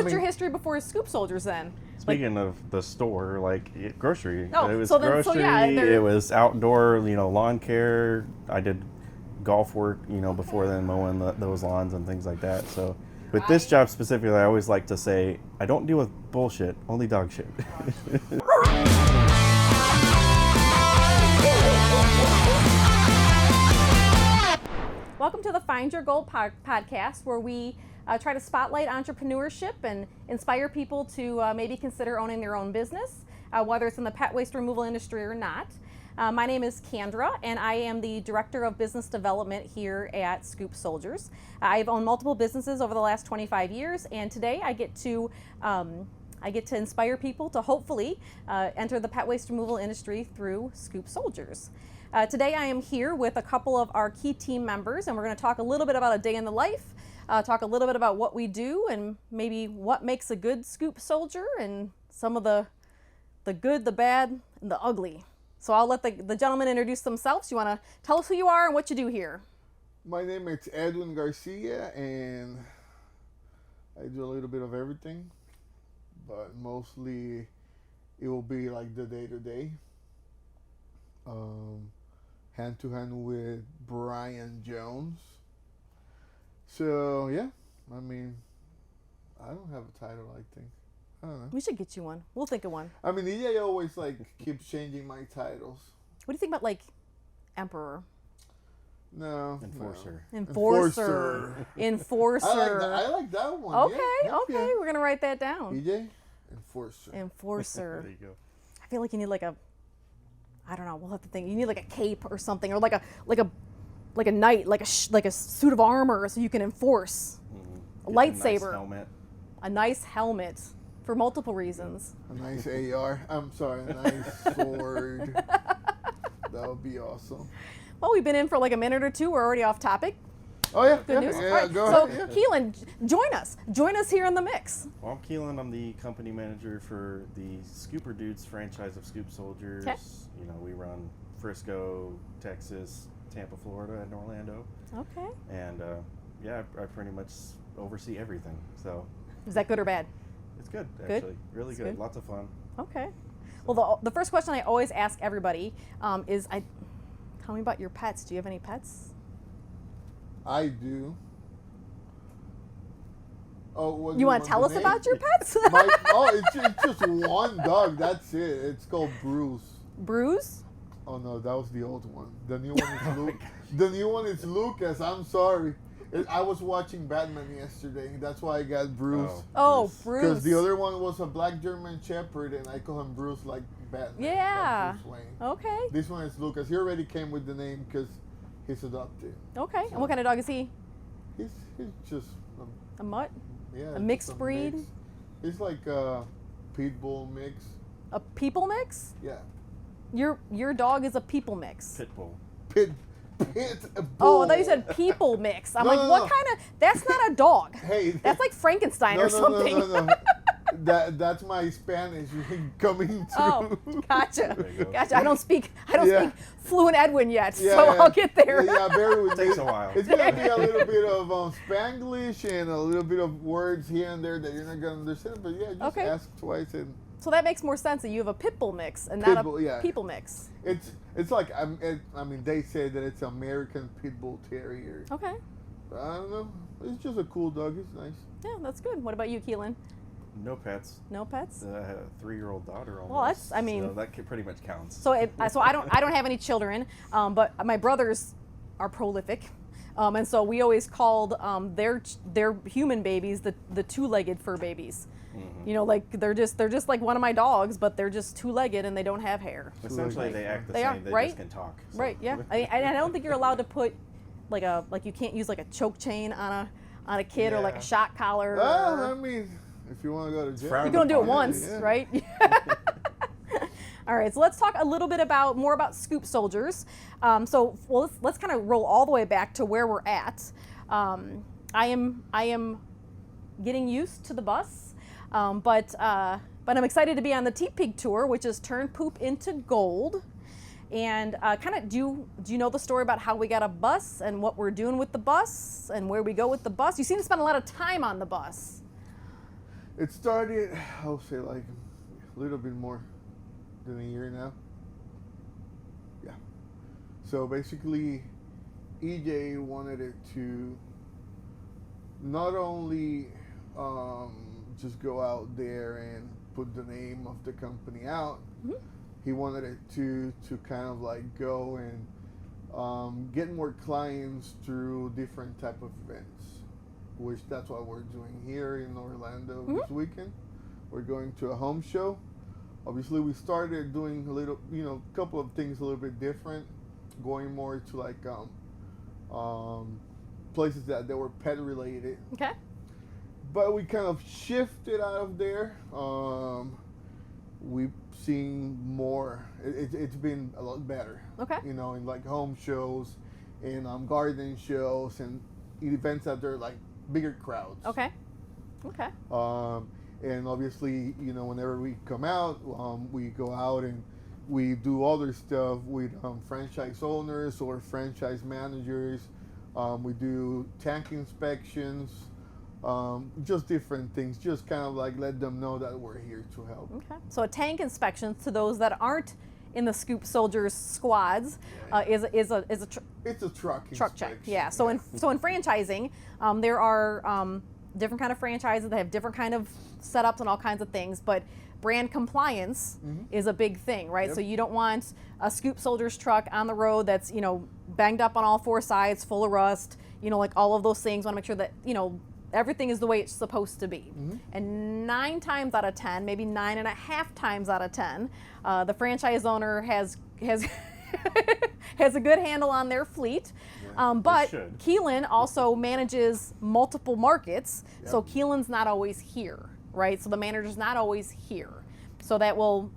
what's your history before Scoop Soldiers then? Speaking of the store, grocery. Oh, it was so then- grocery. so yeah, it was outdoor, lawn care. I did golf work, before then, mowing those lawns and things like that. So with this job specifically, I always like to say, I don't deal with bullshit, only dog shit. Welcome to the Find Your Gold podcast, where we try to spotlight entrepreneurship and inspire people to maybe consider owning their own business, whether it's in the pet waste removal industry or not. My name is Kandra, and I am the Director of Business Development here at Scoop Soldiers. I've owned multiple businesses over the last 25 years, and today I get to inspire people to hopefully enter the pet waste removal industry through Scoop Soldiers. Today I am here with a couple of our key team members, and we're going to talk a little bit about a day in the life, talk a little bit about what we do and maybe what makes a good Scoop Soldier and some of the good, the bad, and the ugly. So I'll let the gentlemen introduce themselves. You want to tell us who you are and what you do here? My name is Edwin Garcia, and I do a little bit of everything, but mostly it will be like the day-to-day. Hand-to-hand with Brian Jones. So, yeah, I mean, I don't have a title, I think. I don't know. We should get you one. We'll think of one. I mean, EJ always, keeps changing my titles. What do you think about, Emperor? No. Enforcer. No. Enforcer. I like that one. Okay, yeah, okay. yeah. We're going to write that down. EJ? Enforcer. Enforcer. There you go. I feel like you need I don't know, we'll have to think. You need a cape or something, or like a knight, like a suit of armor so you can enforce. Mm-hmm. A lightsaber. Nice helmet. A nice helmet for multiple reasons. A nice AR. I'm sorry, a nice sword. That would be awesome. Well, we've been in for a minute or two. We're already off topic. Oh, yeah. Good news. Yeah, All right. go So, ahead. Keelan, join us. Join us here in the mix. Well, I'm Keelan. I'm the company manager for the Scooper Dudes franchise of Scoop Soldiers. Okay. We run Frisco, Texas, Tampa, Florida, and Orlando. Okay. And I pretty much oversee everything. So Is that good or bad? it's good, Good? actually. Really It's good. good? Lots of fun. Okay. Well, the first question I always ask everybody is, tell me about your pets. Do you have any pets? I do. Oh, what do You want to tell the us name? about your pets? It's just one dog. That's it. It's called Bruce. Bruce? Oh no, that was the old one. The new one is Luke. The new one is Lucas. I'm sorry. I was watching Batman yesterday. That's why I got Bruce. Oh, Bruce. Because the other one was a black German Shepherd, and I call him Bruce like Batman. Yeah. Like Bruce Wayne. Okay. This one is Lucas. He already came with the name because he's adopted. Okay. And what kind of dog is he? He's just A mutt? yeah. A mixed just breed? mix. He's like a pit bull mix. A people mix? Yeah. Your dog is a people mix. Pitbull. Pit Oh, bull. I thought you said people mix. I'm No, like, no, what no. kind of? That's not a dog. Hey. That's like Frankenstein or something. No. That's my Spanish coming through. Oh, gotcha. There you go. Gotcha. I don't speak Yeah. fluent Edwin yet, Yeah, so yeah. I'll get there. Yeah, bear with me. Takes a while. It's gonna be a little bit of Spanglish and a little bit of words here and there that you're not gonna understand. But yeah, just Okay. ask twice and So that makes more sense that you have a pit bull mix and not Pitbull, a yeah. people mix. it's like I mean they say that it's American Pit Bull Terrier. Okay. But I don't know. It's just a cool dog. It's nice. Yeah, that's good. What about you, Keelan? No pets. No pets? I have a 3-year-old daughter almost. Well, that's- I mean- so that pretty much counts. So I don't have any children, but my brothers are prolific, and so we always called their human babies the two-legged fur babies. Mm-hmm. They're just like one of my dogs, but they're just two-legged and they don't have hair. Essentially, they act the They are, same. They right? just can talk. So. Right? Yeah. I don't think you're allowed to put you can't use a choke chain on a kid or like a Yeah. shock collar. Well, or- I mean, if you want to go to jail, frowned You can only do it upon. once, Yeah. right? All right, so let's talk a little bit more about Scoop Soldiers. Let's kind of roll all the way back to where we're at. I am getting used to the bus, but I'm excited to be on the T-Pig tour, which is Turn Poop into Gold. And do you know the story about how we got a bus and what we're doing with the bus and where we go with the bus? You seem to spend a lot of time on the bus. It started, I'll say like a little bit more than a year now. Yeah. So basically, EJ wanted it to not only just go out there and put the name of the company out. Mm-hmm. He wanted it to kind of like go and get more clients through different type of events, which that's what we're doing here in Orlando this weekend. We're going to a home show. Obviously, we started doing a little, a couple of things a little bit different, going more to like places that were pet related. Okay. But we kind of shifted out of there. We've seen more. It's been a lot better. Okay. In like home shows, and garden shows, and events that are like bigger crowds. Okay. Okay. And obviously, whenever we come out, we go out and we do other stuff with franchise owners or franchise managers. We do tank inspections. Just different things, just kind of like let them know that we're here to help. Okay. So a tank inspection, to those that aren't in the Scoop Soldiers squads, is a It's a truck check. Yeah. So in franchising, there are different kind of franchises that have different kind of setups and all kinds of things, but brand compliance is a big thing, right? Yep. So you don't want a Scoop Soldiers truck on the road that's banged up on all four sides, full of rust, like all of those things. Want to make sure that everything is the way it's supposed to be. And 9 times out of 10, maybe 9.5 times out of 10, the franchise owner has has a good handle on their fleet. But Keelan also manages multiple markets, so Keelan's not always here, right? So the manager's not always here. So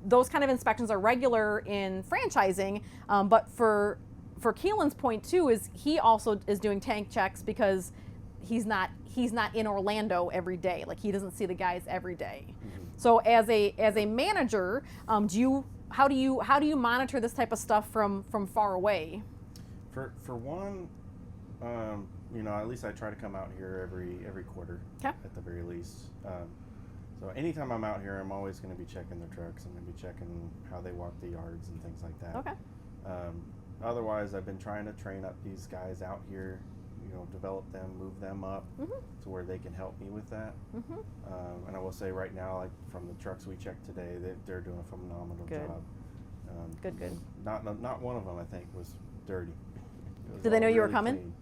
those kind of inspections are regular in franchising, but for Keelan's point too is he also is doing tank checks because he's not in Orlando every day. Like, he doesn't see the guys every day. So as a manager, how do you monitor this type of stuff from far away? For one, at least I try to come out here every quarter at the very least. So anytime I'm out here, I'm always going to be checking their trucks. I'm going to be checking how they walk the yards and things like that. Okay. Otherwise, I've been trying to train up these guys out here, develop them, move them up to where they can help me with that. And I will say right now, like from the trucks we checked today, they're doing a phenomenal job. Good. Not one of them, I think, was dirty. Did they know you were coming? Clean.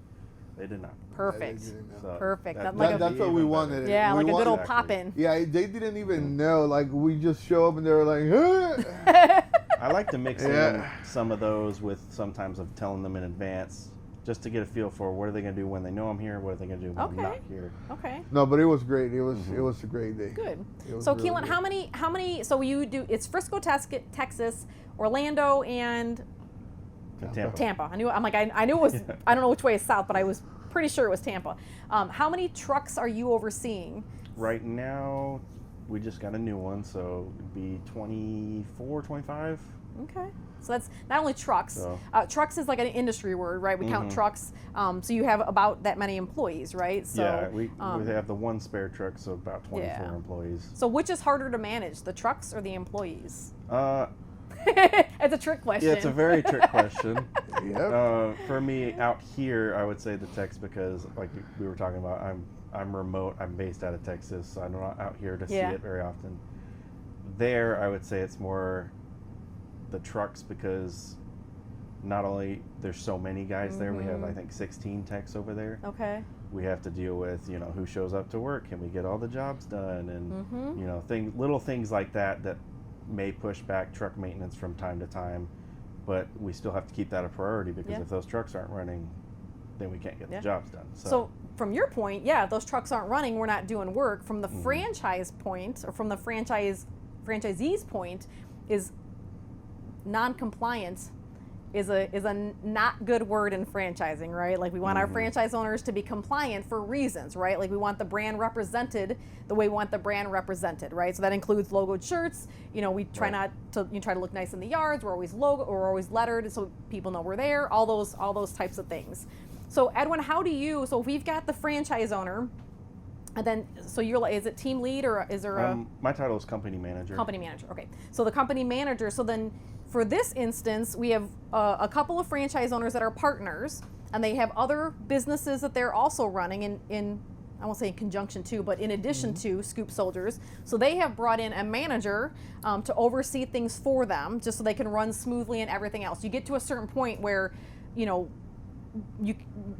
They did not. Perfect. So Perfect. That's what we wanted. Yeah, we like a good old Exactly. pop-in. Yeah, they didn't even know. Like, we just show up and they were like, huh? I like to mix in some of those with sometimes of telling them in advance, just to get a feel for what are they going to do when they know I'm here, what are they going to do when I'm not here. Okay. No, but it was great. It was a great day. Good. So really Keelan, good. How many? So you do? It's Frisco, Texas, Orlando, and Tampa. I knew it was. I don't know which way is south, but I was pretty sure it was Tampa. How many trucks are you overseeing? Right now, we just got a new one, so it'd be 24, 25. Okay. So that's not only trucks. So. Trucks is like an industry word, right? We count trucks. So you have about that many employees, right? So, yeah, we have the one spare truck, so about 24 employees. So which is harder to manage, the trucks or the employees? It's a trick question. Yeah, it's a very trick question. Yep. For me, out here, I would say the techs, because like we were talking about, I'm remote. I'm based out of Texas, so I'm not out here to see it very often. There, I would say it's more the trucks, because not only there's so many guys there, we have I think 16 techs over there. Okay. We have to deal with who shows up to work, can we get all the jobs done, and little things like that may push back truck maintenance from time to time, but we still have to keep that a priority, because if those trucks aren't running, then we can't get the jobs done. So from your point, if those trucks aren't running, we're not doing work. From the franchise point, or from the franchisee's point, is non-compliance is a not good word in franchising, right? Like, we want our franchise owners to be compliant for reasons, right? Like, we want the brand represented the way we want the brand represented, right? So that includes logoed shirts. We try not to try to look nice in the yards. We're always we're always lettered so people know we're there. All those types of things. So Edwin, so if we've got the franchise owner And then, so you're like, is it team lead or is there a My title is company manager. company manager? Okay, so the company manager. So then, for this instance, we have a couple of franchise owners that are partners, and they have other businesses that they're also running in I won't say in conjunction to, but in addition to Scoop Soldiers. So they have brought in a manager to oversee things for them, just so they can run smoothly and everything else. You get to a certain point where, you know,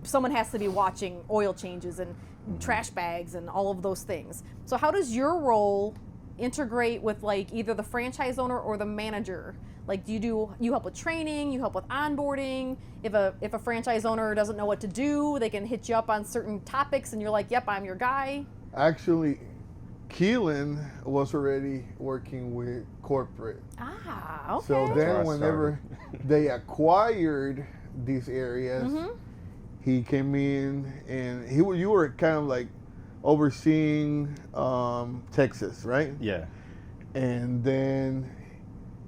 someone has to be watching oil changes and trash bags and all of those things. So how does your role integrate with like either the franchise owner or the manager? Like, you help with training, you help with onboarding. If a franchise owner doesn't know what to do, they can hit you up on certain topics and you're like, yep, I'm your guy. Actually, Keelan was already working with corporate. Ah, okay. So then whenever they acquired these areas, he came in and you were kind of like overseeing Texas, right? Yeah. And then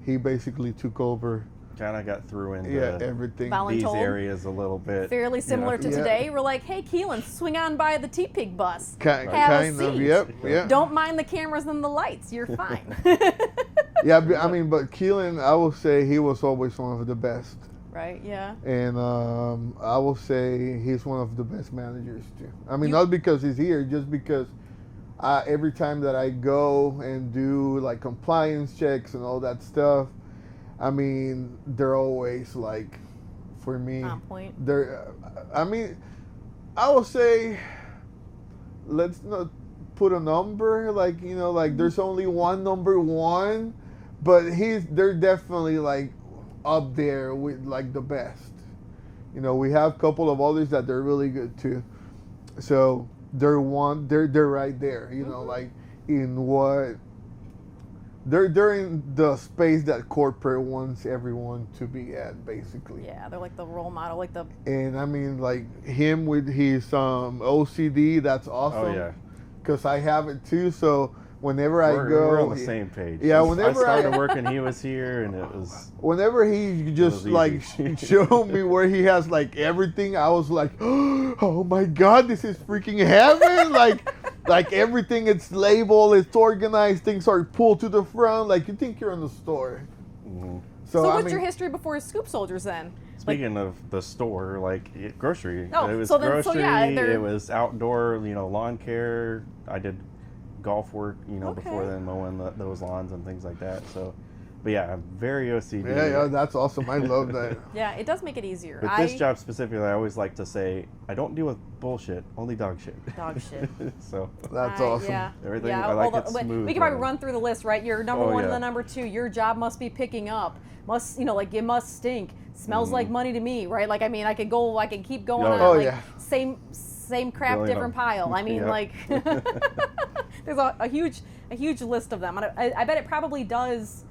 he basically took over. Kind of got through into everything. these Voluntold. areas a little bit. Fairly similar to Yeah. today. We're like, hey, Keelan, swing on by the T-Pig bus. Kind Have a of, seat. yep. Don't mind the cameras and the lights. You're fine. Yeah, I mean, but Keelan, I will say he was always one of the best. Right, yeah. And I will say he's one of the best managers too. I mean, not because he's here, just because every time that I go and do like compliance checks and all that stuff, I mean, they're always like, for me, On point. I mean, I will say, let's not put a number, like, you know, like there's only one number one, but they're definitely like up there with like the best. You know, we have a couple of others that they're really good too. So they're right there, you know, like in what they're in the space that corporate wants everyone to be at, basically. Yeah, they're like the role model, like the. And I mean, like him with his OCD, that's awesome. Oh yeah. Because I have it too. So whenever I go, we're on the same page. Yeah, whenever I started working, he was here, and it was. Whenever he just like showed me where he has like everything, I was like, oh my God, this is freaking heaven! like everything, it's labeled, it's organized, things are pulled to the front. Like you think you're in the store. Mm-hmm. So what's your history before Scoop Soldiers then? Speaking of the store, like grocery, Oh, it was so then- grocery. so yeah, it was outdoor, lawn care. I did golf work, before then, mowing those lawns and things like that. So, but yeah, I'm very OCD. Yeah, that's awesome. I love that. Yeah, it does make it easier. With this job specifically, I always like to say, I don't deal with bullshit, only dog shit. Dog shit. So that's awesome. Yeah. Everything, yeah, I like it smooth. We can probably run through the list, right? You're number one and yeah. the number two. Your job must be picking up. Must, it must stink. Smells like money to me, right? Like, I mean, I could keep going on. Oh, like, yeah. Same crap, different pile. I mean, like, there's a huge list of them. And I bet it probably does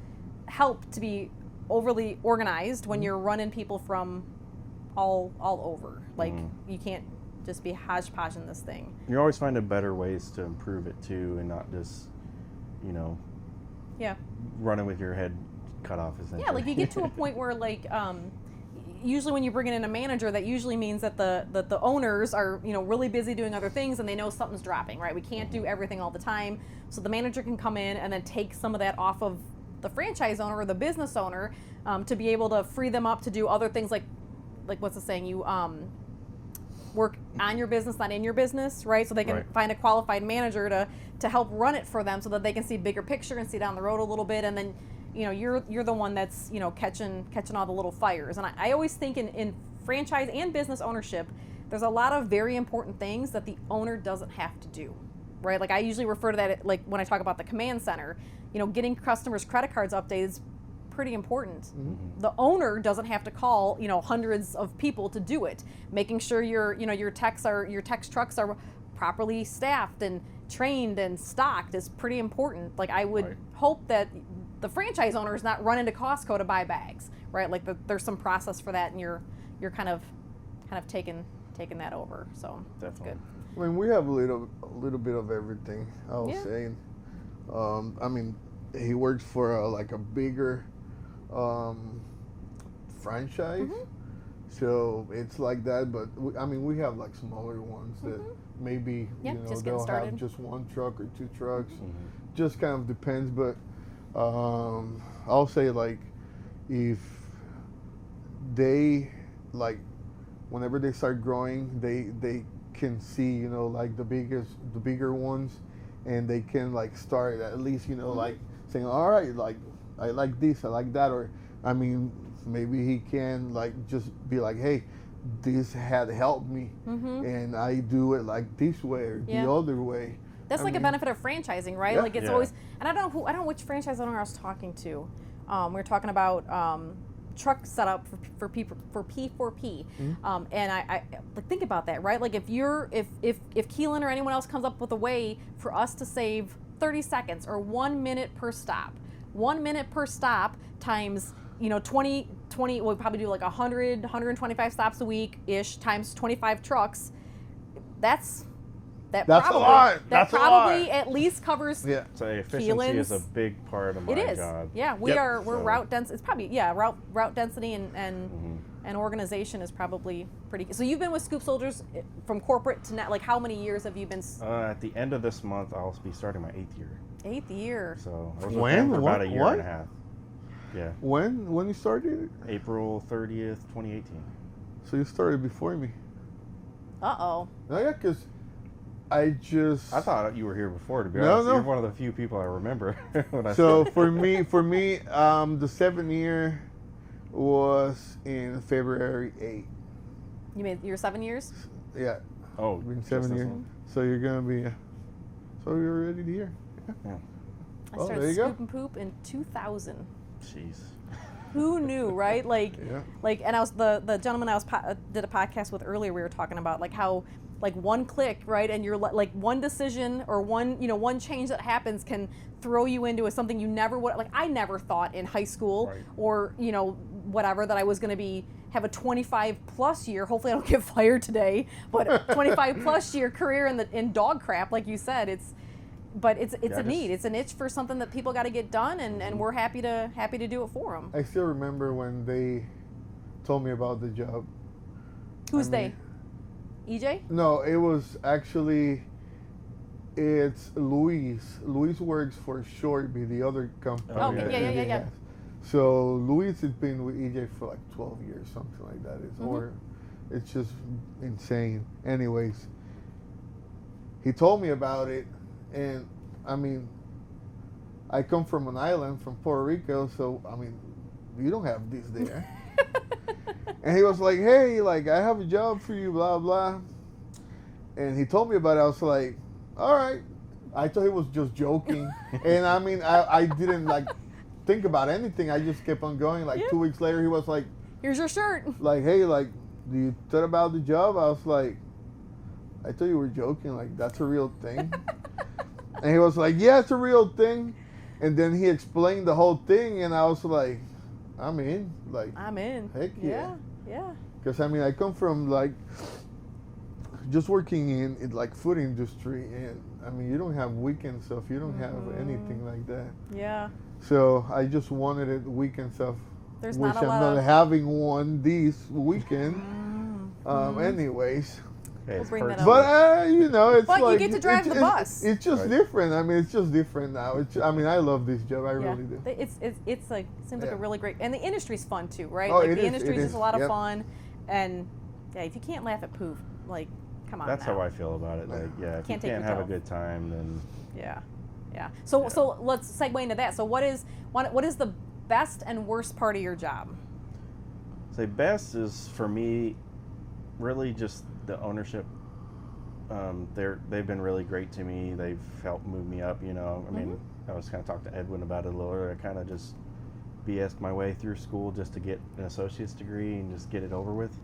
help to be overly organized when you're running people from all over. Like, you can't just be hodgepodge in this thing. You're always finding better ways to improve it too, and not just, running with your head cut off. Essentially. Yeah, like you get to a point where like. Usually when you bring in a manager, that usually means that the owners are really busy doing other things and they know something's dropping, right? We can't do everything all the time. So the manager can come in and then take some of that off of the franchise owner or the business owner to be able to free them up to do other things like what's the saying? You work on your business, not in your business, right? So they can find a qualified manager to help run it for them so that they can see bigger picture and see down the road a little bit, and then you're the one that's catching all the little fires. And I always think in franchise and business ownership, there's a lot of very important things that the owner doesn't have to do, right? Like I usually refer to that like when I talk about the command center. Getting customers' credit cards updated is pretty important. Mm-hmm. The owner doesn't have to call hundreds of people to do it. Making sure your techs trucks are properly staffed and trained and stocked is pretty important. Like I would hope that the franchise owner is not running to Costco to buy bags, right? Like there's some process for that, and you're kind of taking that over. So that's good. I mean, we have a little bit of everything. I was saying. I mean, he works for like a bigger franchise, So it's like that, but I mean, we have like smaller ones that maybe Yep, you know just getting they'll started. have just one truck or two trucks. Just kind of depends, but I'll say like if they like whenever they start growing, they can see you know like the bigger ones, and they can like start at least you know like saying all right like I like this, I like that, or I mean maybe he can like just be like, hey, this had helped me, and I do it like this way or the other way. That's like a benefit of franchising, right? Yeah. Like it's always, and I don't know which franchise owner I was talking to. We were talking about truck setup for P4P, and I like think about that, right? Like if Keelan or anyone else comes up with a way for us to save 30 seconds or 1 minute per stop, 1 minute per stop times 20, we'll probably do like 100, 125 stops a week ish times 25 trucks. That's a lot. That's probably a lot. at least covers. So efficiency is a big part of my job. Yeah, we're route density. It's probably route density and organization is probably pretty. So you've been with Scoop Soldiers from corporate to now. Like how many years have you been? At the end of this month, I'll be starting my 8th year. 8th year. So I was with them for about a year and a half. Yeah. When you started? April 30th, 2018. So you started before me. Oh yeah, because I thought you were here before, to be honest. No. You're one of the few people I remember when I So started. for me, the 7th year was in February 8th. You made your 7 years? Yeah. Oh, been 7 years. So you're gonna be. So you're already here. Yeah. I there started you go. Scoop and Poop in 2000. Jeez. Who knew, right? Like, Yeah. like, and I was the gentleman I was did a podcast with earlier. We were talking about like how like one click, right, and you're like one decision or one change that happens can throw you into something you never would. Like I never thought in high school or whatever that I was going to have a 25 plus year. Hopefully I don't get fired today, but 25 plus year career in dog crap, like you said. It's a need. It's an itch for something that people got to get done, and we're happy to do it for them. I still remember when they told me about the job. Who's they? EJ? No, it was actually. It's Luis. Luis works for Shoreby, the other company. Oh, that yeah. EJ has. So Luis has been with EJ for like 12 years, something like that. Or it's just insane. Anyways, he told me about it. And I mean, I come from an island, from Puerto Rico, so I mean, you don't have this there. And he was like, hey, like I have a job for you, blah, blah. And he told me about it. I was like, all right. I thought he was just joking. And I mean, I didn't like think about anything. I just kept on going. Like 2 weeks later, he was like, here's your shirt. Like, hey, like, do you thought about the job? I was like, I thought you were joking. Like, that's a real thing. And he was like, yeah, it's a real thing. And then he explained the whole thing, and I was like, I'm in. Like, I'm in. Heck yeah. Yeah. Because, I mean, I come from, like, just working in like, food industry. And, I mean, you don't have weekend stuff. You don't have anything like that. Yeah. So I just wanted it weekend stuff. There's which not a I'm lot not of... having one this weekend. Anyways. We'll bring that up. But it's but like you get to drive the bus. It's just different. I mean, it's just different now. I mean, I love this job. I really do. It's like seems like a really great, and the industry's fun too, right? Oh, like it the is, industry's it just is. a lot of Yep. fun, and if you can't laugh at poof, like come on. That's now. how I feel about it. Like, if Can't you take can't have a yourself. good time, then Yeah. So let's segue into that. So what is the best and worst part of your job? say best is for me, really just the ownership. They've been really great to me. They've helped move me up. I mean, I was kind of talking to Edwin about it a little earlier. I kind of just BS'd my way through school just to get an associate's degree and just get it over with.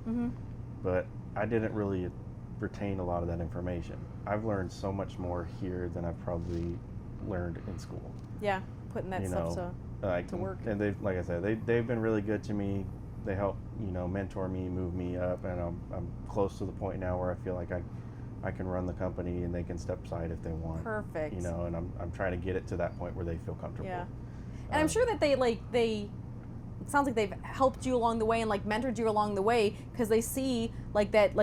But I didn't really retain a lot of that information. I've learned so much more here than I've probably learned in school. Yeah, putting that stuff to work. And like I said, they've been really good to me. They help mentor me, move me up, and I'm close to the point now where I feel like I can run the company and they can step aside if they want. Perfect. And I'm trying to get it to that point where they feel comfortable. Yeah. And I'm sure that they sounds like they've helped you along the way and like mentored you along the way because they see like that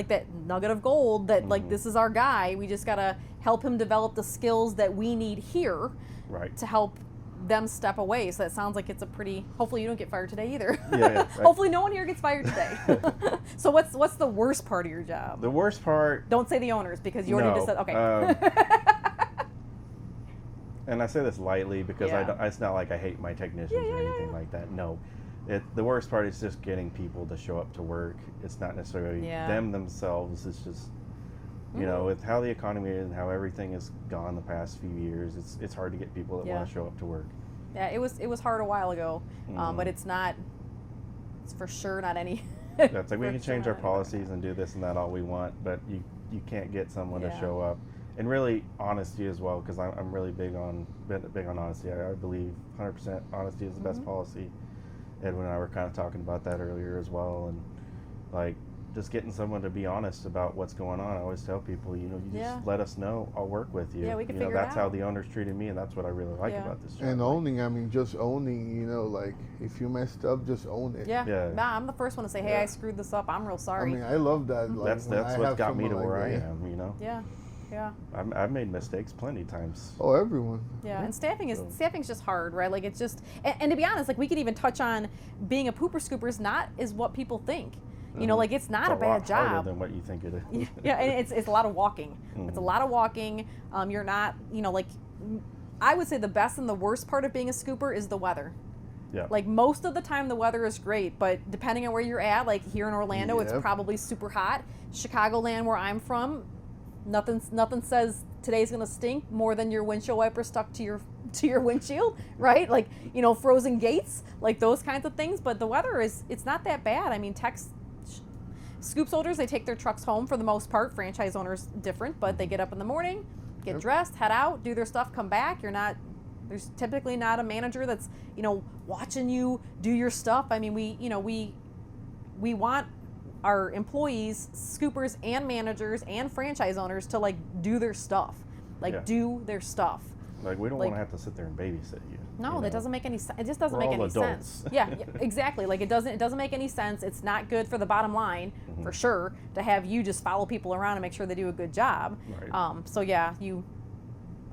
nugget of gold that like this is our guy. We just gotta help him develop the skills that we need here Right. to help them step away. So that sounds like it's a pretty. Hopefully you don't get fired today either. Yeah, right. Hopefully no one here gets fired today. So what's the worst part of your job? The worst part. Don't say the owners because you already just said okay. And I say this lightly because Yeah. it's not like I hate my technicians or anything like that. No. The worst part is just getting people to show up to work. It's not necessarily them themselves. It's just, you know, with how the economy is and how everything has gone the past few years, it's hard to get people that want to show up to work. Yeah, it was hard a while ago, but it's for sure not any. That's like we can change our policies and do this and that all we want, but you can't get someone to show up. And really honesty as well, because I'm really big on honesty. I believe 100% honesty is the best policy. Edwin and I were kind of talking about that earlier as well, and like just getting someone to be honest about what's going on. I always tell people, you just let us know. I'll work with you. Yeah, we can figure it out. That's how the owners treated me, and that's what I really like about this job. And owning, just owning, like if you messed up, just own it. Yeah. Nah, I'm the first one to say, hey, I screwed this up. I'm real sorry. I love that. Like, that's what got me to where I am. Yeah. Yeah. I've made mistakes plenty of times. Oh, everyone. Yeah, and staffing's just hard, right? Like it's just, and to be honest, like we could even touch on being a pooper scooper is not is what people think. You know, like it's not a bad job. Harder than what you think it is. Yeah, and it's a lot of walking. It's a lot of walking. You're not, like, I would say the best and the worst part of being a scooper is the weather. Yeah. Like most of the time the weather is great, but depending on where you're at, like here in Orlando, it's probably super hot. Chicagoland, where I'm from, nothing says today's gonna stink more than your windshield wiper stuck to your windshield, right? Like, frozen gates, like those kinds of things. But the weather it's not that bad. I mean, Scoops owners, they take their trucks home for the most part. Franchise owners different, but they get up in the morning, get dressed, head out, do their stuff, come back. There't typically not a manager that's, watching you do your stuff. I mean, we want our employees, scoopers and managers and franchise owners to like do their stuff. Do their stuff. Like we don't want to have to sit there and babysit you. No, that doesn't make any sense. It just doesn't We're make all any adults. sense. Yeah, exactly. Like it doesn't make any sense. It's not good for the bottom line, for sure, to have you just follow people around and make sure they do a good job. Right. So yeah,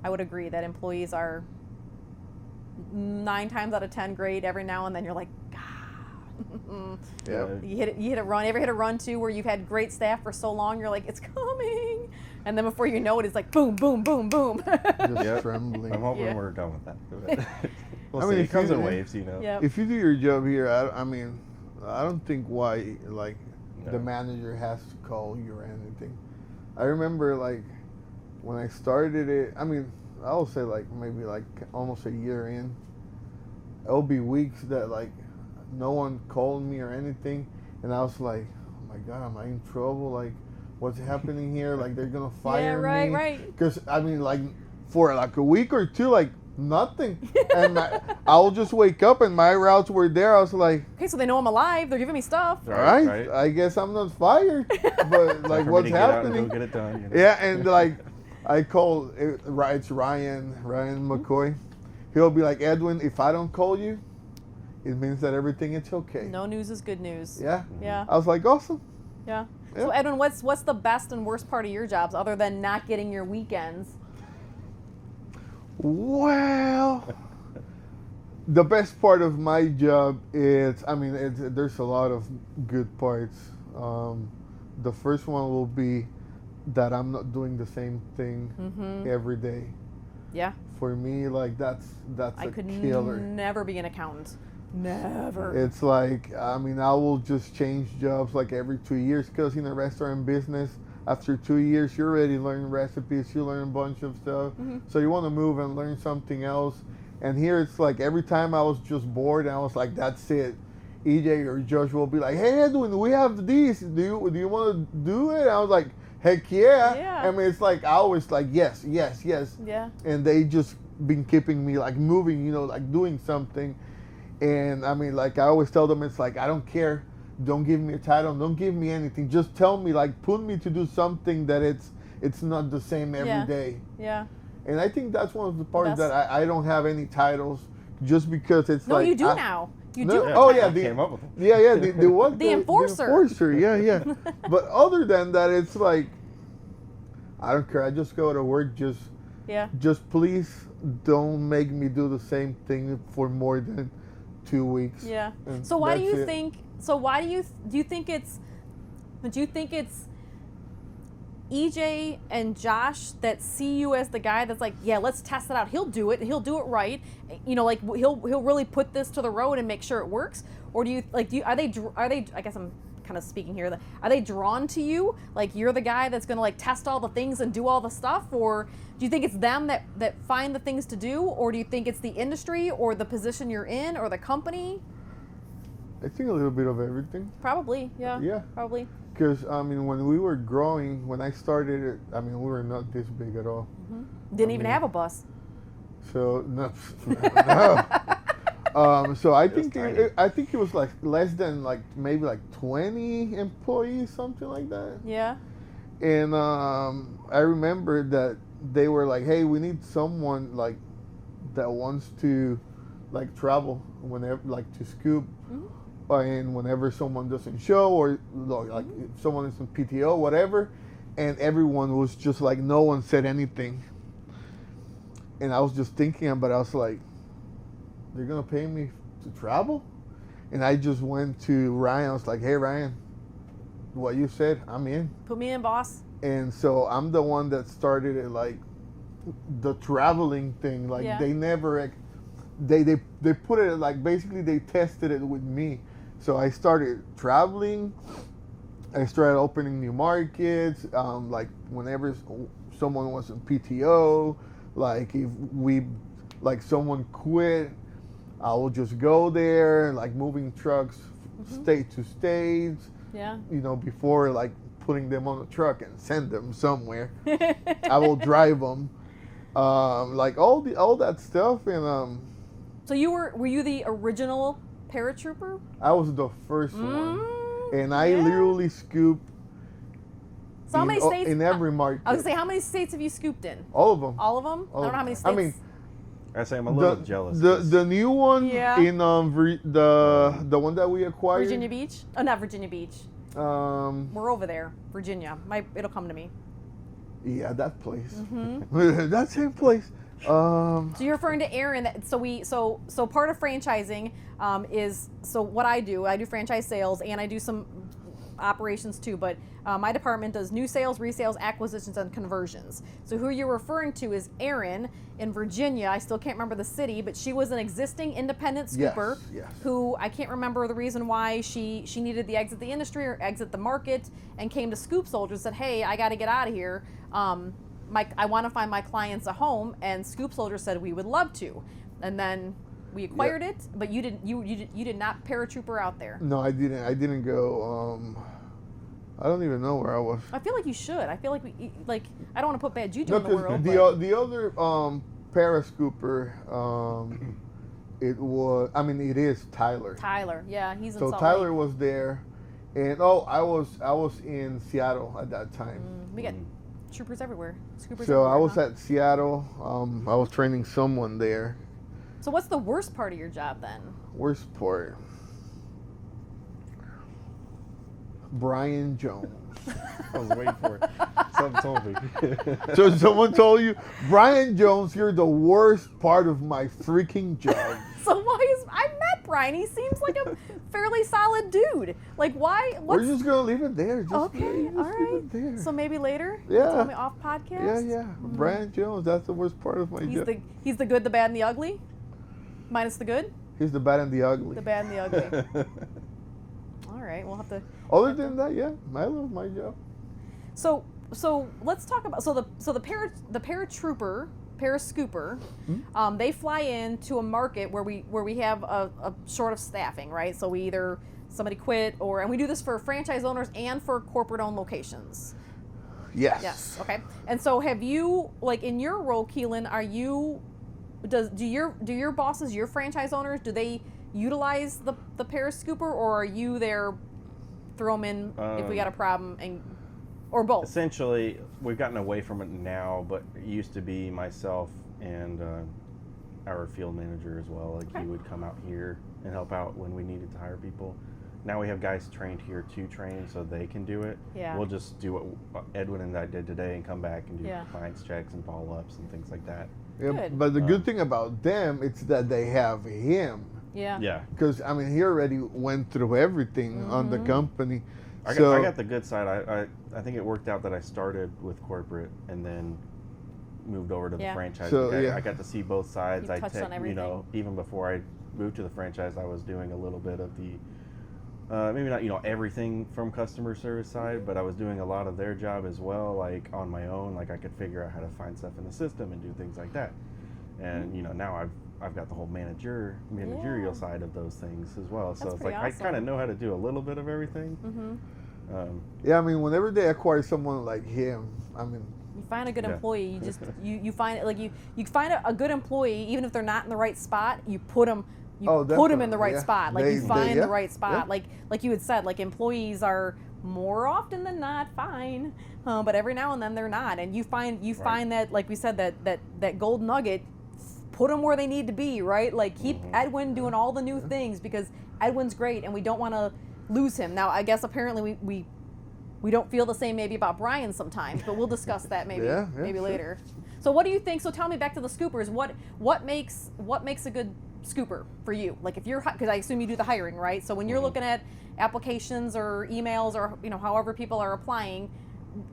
I would agree that employees are 9 times out of 10 great. Every now and then you're like, God. Yeah. You hit a run. Ever hit a run too where you've had great staff for so long? You're like, it's coming, and then before you know it, it's like boom, boom, boom, boom. Just trembling. I'm hoping we're done with that. I mean, it comes in waves, Yep. If you do your job here, I don't think why the manager has to call you or anything. I remember when I started it. I'll say maybe almost a year in. It'll be weeks that no one called me or anything, and I was like, oh my God, am I in trouble? Like, what's happening here? Like, they're gonna fire me? Yeah, right. Because for a week or two, nothing, and I'll just wake up and my routes were there. I was like, okay, so they know I'm alive. They're giving me stuff. all right. I guess I'm not fired, but what's happening? Go get it done. Yeah, and I call it's Ryan McCoy. He'll be like, Edwin, if I don't call you, it means that everything is okay. No news is good news. Yeah. Yeah. I was like, awesome. Yeah. So Edwin, what's the best and worst part of your jobs other than not getting your weekends? Well, the best part of my job is, there's a lot of good parts. The first one will be that I'm not doing the same thing every day. Yeah. For me, that's I a could killer. never be an accountant. Never. It's I will just change jobs every 2 years, because in the restaurant business, after 2 years, you already learn recipes, you learn a bunch of stuff. So you want to move and learn something else. And here it's every time I was just bored, and I was like, that's it. EJ or Josh will be like, hey, Edwin, we have these. Do you want to do it? And I was like, heck yeah. Yeah. It's I always yes. Yeah. And they just been keeping me moving, doing something. And I always tell them, it's I don't care. Don't give me a title. Don't give me anything. Just tell me, put me to do something that it's not the same every day. Yeah. And I think that's one of the parts that I don't have any titles, just because it's No, you do now. You No, do. Yeah, oh, I yeah, the- came up with them. Yeah, the what? The enforcer. The enforcer, yeah. But other than that, it's like, I don't care. I just go to work. Yeah. Just please don't make me do the same thing for more than 2 weeks. Yeah. And So why do that's you it. think? So why do you think it's? Do you think it's EJ and Josh that see you as the guy that's like, yeah, let's test it out. He'll do it. He'll do it right. You know, like he'll really put this to the road and make sure it works. Or do you like? Are they? I guess I'm kind of speaking here. Are they drawn to you? Like you're the guy that's gonna like test all the things and do all the stuff, or do you think it's them that find the things to do, or do you think it's the industry or the position you're in or the company? I think a little bit of everything. Probably, yeah. Yeah. Probably. Because, I mean, when we were growing, when I started it, I mean, we were not this big at all. Didn't I even mean, have a bus. So, no. So I think tiny. I think it was like less than like maybe like 20 employees, something like that. Yeah. And I remember that they were like, "Hey, we need someone like that wants to like travel whenever, like to scoop, and whenever someone doesn't show or like if someone is in PTO, whatever." And everyone was just like, no one said anything. And I was just thinking about it. I was like, they're gonna pay me to travel? And I just went to Ryan. I was like, hey Ryan, what you said, I'm in. Put me in, boss. And so I'm the one that started it, like the traveling thing. Like Yeah. they never, they put it like basically they tested it with me. So I started traveling. I started opening new markets. Like whenever someone was in PTO, like if like someone quit, I will just go there, like moving trucks state to state. Yeah. You know, before like putting them on a truck and send them somewhere, I will drive them, like all that stuff. And So were you the original paratrooper? I was the first one, and I yeah. literally scooped. So how many states? in every market? I was gonna say, how many states have you scooped in? All of them. All of them? I don't know how many states. I mean, I say I'm a little jealous. the new one Yeah. in the one that we acquired. Virginia Beach? Oh, not Virginia Beach. We're over there, Virginia. It'll come to me. Yeah, that place. Mm-hmm. That same place. So you're referring to Aaron. So part of franchising is what I do franchise sales, and I do some operations too. But my department does new sales, resales, acquisitions, and conversions. So who you're referring to is Aaron in Virginia. I still can't remember the city, but she was an existing independent scooper Yes. who I can't remember the reason why she needed to exit the industry or exit the market, and came to Scoop Soldier and said, "Hey, I got to get out of here. I want to find my clients a home," and Scoop Soldier said we would love to, and then we acquired it. But you did not paratrooper out there. No, I didn't. I didn't go. I don't even know where I was. I feel like you should. I feel like I don't want to put bad juju No, in the 'cause world. the other parascooper, it was. I mean, it is Tyler. Tyler, yeah, he's in So Salt Tyler Lake. was there, and I was in Seattle at that time. We got troopers everywhere. Scoopers So I everywhere, was huh? at Seattle. I was training someone there. So what's the worst part of your job then? Worst part. Brian Jones. I was waiting for it. Someone told me. So someone told you, Brian Jones, you're the worst part of my freaking job. So why is I met Brian? He seems like a fairly solid dude. Like why? We're just gonna leave it there. Just Okay, just all leave right. it there. So maybe later. Yeah. Tell me off podcast. Yeah. Brian Jones, that's the worst part of my job. He's the good, the bad, and the ugly. Minus the good, He's the bad and the ugly. the bad, and the ugly. All right, we'll have to. Other than that, yeah, I love my job. So let's talk about the paratrooper, parascooper. They fly into a market where we have a short of staffing, right? So we either somebody quit and we do this for franchise owners and for corporate owned locations. Yes. Yes. Okay. And so have you, like in your role, Keelan, do your bosses, your franchise owners, do they utilize the parascooper, or are you there, throw them in if we got a problem, or both? Essentially, we've gotten away from it now, but it used to be myself and our field manager as well. Like he would come out here and help out when we needed to hire people. Now we have guys trained here to train so they can do it. Yeah. We'll just do what Edwin and I did today and come back and do compliance checks and follow-ups and things like that. Yeah, Good. but the good thing about them, it's that they have him. Yeah. Yeah. Because, I mean, he already went through everything on the company. I So got the good side. I think it worked out that I started with corporate and then moved over to the franchise. So, I got to see both sides. You touched on everything. You know, even before I moved to the franchise, I was doing a little bit of the maybe not, you know, everything from customer service side, but I was doing a lot of their job as well, like on my own. Like I could figure out how to find stuff in the system and do things like that. And you know, now I've got the whole managerial side of those things as well. So it's like awesome. I kind of know how to do a little bit of everything. yeah, I mean, whenever they acquire someone like him, I mean, You find a good employee. You just you find like you find a good employee, even if they're not in the right spot. You put them. You put them in the right spot. Like you find the right spot. Like you had said, like employees are more often than not fine, but every now and then they're not. And you find that, like we said, that gold nugget. Put them where they need to be, right? Like keep Edwin doing all the new things because Edwin's great, and we don't want to lose him. Now, I guess apparently we don't feel the same maybe about Brian sometimes, but we'll discuss that maybe later. So what do you think? So tell me back to the scoopers. What makes a good scooper for you? Like if you're, because I assume you do the hiring, right? So when you're looking at applications or emails or you know however people are applying,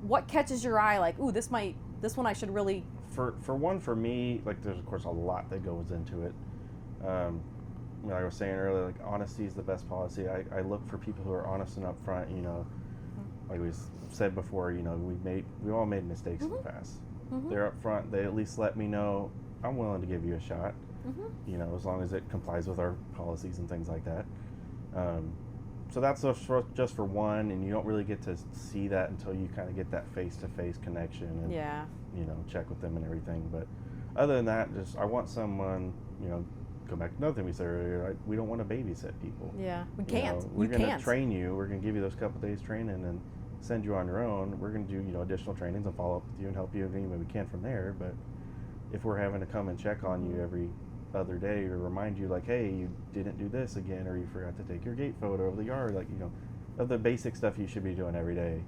what catches your eye? Like, ooh, this one I should really. For me, like there's of course a lot that goes into it. Like I was saying earlier, like honesty is the best policy. I look for people who are honest and upfront. You know, like we said before, you know, we all made mistakes in the past. They're upfront. They at least let me know I'm willing to give you a shot. You know, as long as it complies with our policies and things like that. So that's just for one, and you don't really get to see that until you kind of get that face-to-face connection and you know, check with them and everything. But other than that, just I want someone, you know, go back to another thing we said earlier, we don't want to babysit people. Yeah, we You can't. know, we're going to train you. We're going to give you those couple days training and send you on your own. We're going to do, you know, additional trainings and follow up with you and help you any way we can from there. But if we're having to come and check on you every other day or remind you like, hey, you didn't do this again, or you forgot to take your gate photo of the yard, like, you know, of the basic stuff you should be doing every day,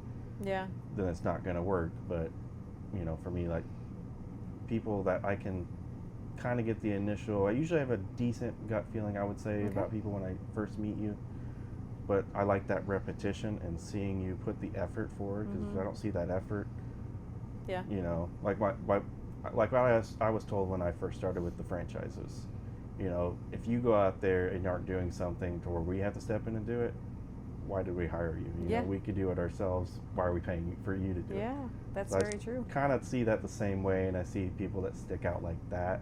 then it's not going to work. But, you know, for me, like people that I can kind of get the initial, I usually have a decent gut feeling, I would say, about people when I first meet you. But I like that repetition and seeing you put the effort forward, because if I don't see that effort, you know, like what I was told when I first started with the franchises, you know, if you go out there and aren't doing something to where we have to step in and do it, why did we hire you? You know, we could do it ourselves. Why are we paying for you to do it? Yeah, that's So very true. Kind of see that the same way, and I see people that stick out like that.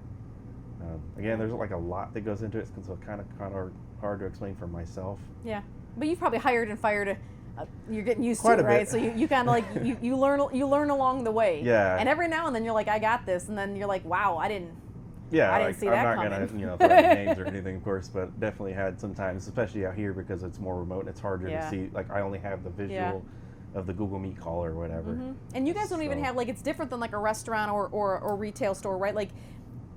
Again, there's like a lot that goes into it, so it's kind of hard to explain for myself. Yeah, but you've probably hired and fired. You're getting used Quite to it, a right? bit. So you kind of like you learn along the way. Yeah. And every now and then you're like, I got this, and then you're like, wow, I didn't Yeah, see I'm that not coming. gonna, you know, throw any names or anything, of course, but definitely had some times, especially out here because it's more remote and it's harder to see. Like I only have the visual of the Google Meet call or whatever. And you guys don't even have, like, it's different than like a restaurant or retail store, right? Like,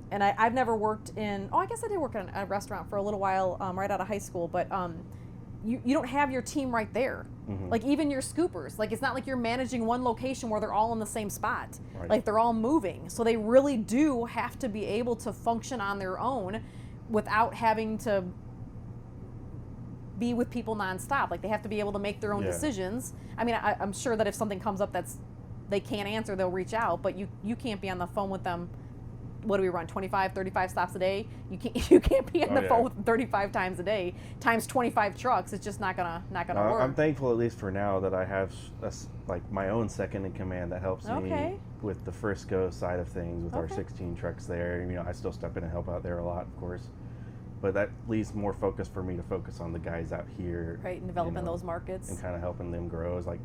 and I've never worked in, I guess I did work in a restaurant for a little while right out of high school, but you don't have your team right there. Like even your scoopers, like it's not like you're managing one location where they're all in the same spot. Right. Like they're all moving. So they really do have to be able to function on their own without having to be with people nonstop. Like they have to be able to make their own decisions. I mean, I'm sure that if something comes up that's they can't answer, they'll reach out, but you can't be on the phone with them. What do we run, 25, 35 stops a day? You can't be on the phone with them 35 times a day times 25 trucks. It's just not gonna work. I'm thankful, at least for now, that I have like my own second in command that helps me with the first go side of things with our 16 trucks there. You know, I still step in and help out there a lot, of course, but that leaves more focus for me to focus on the guys out here, right, and developing those markets and kind of helping them grow. Is like,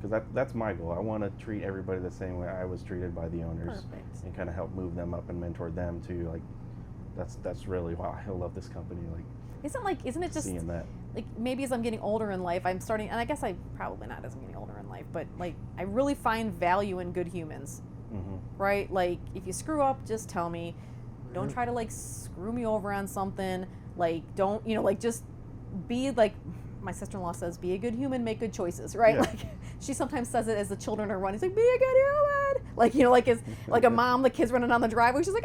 because that's my goal. I want to treat everybody the same way I was treated by the owners, and kind of help move them up and mentor them too. Like, that's really why I love this company. Like, isn't it just seeing that? Like maybe as I'm getting older in life, I'm starting, and I guess I probably not as I'm getting older in life, but like I really find value in good humans, right? Like if you screw up, just tell me. Don't try to like screw me over on something. Like, don't, you know, like just be like, my sister-in-law says, be a good human, make good choices, right? Yeah. Like, she sometimes says it as the children are running. She's like, be a good human. Like, you know, like, as like a mom, the kids running down the driveway. She's like,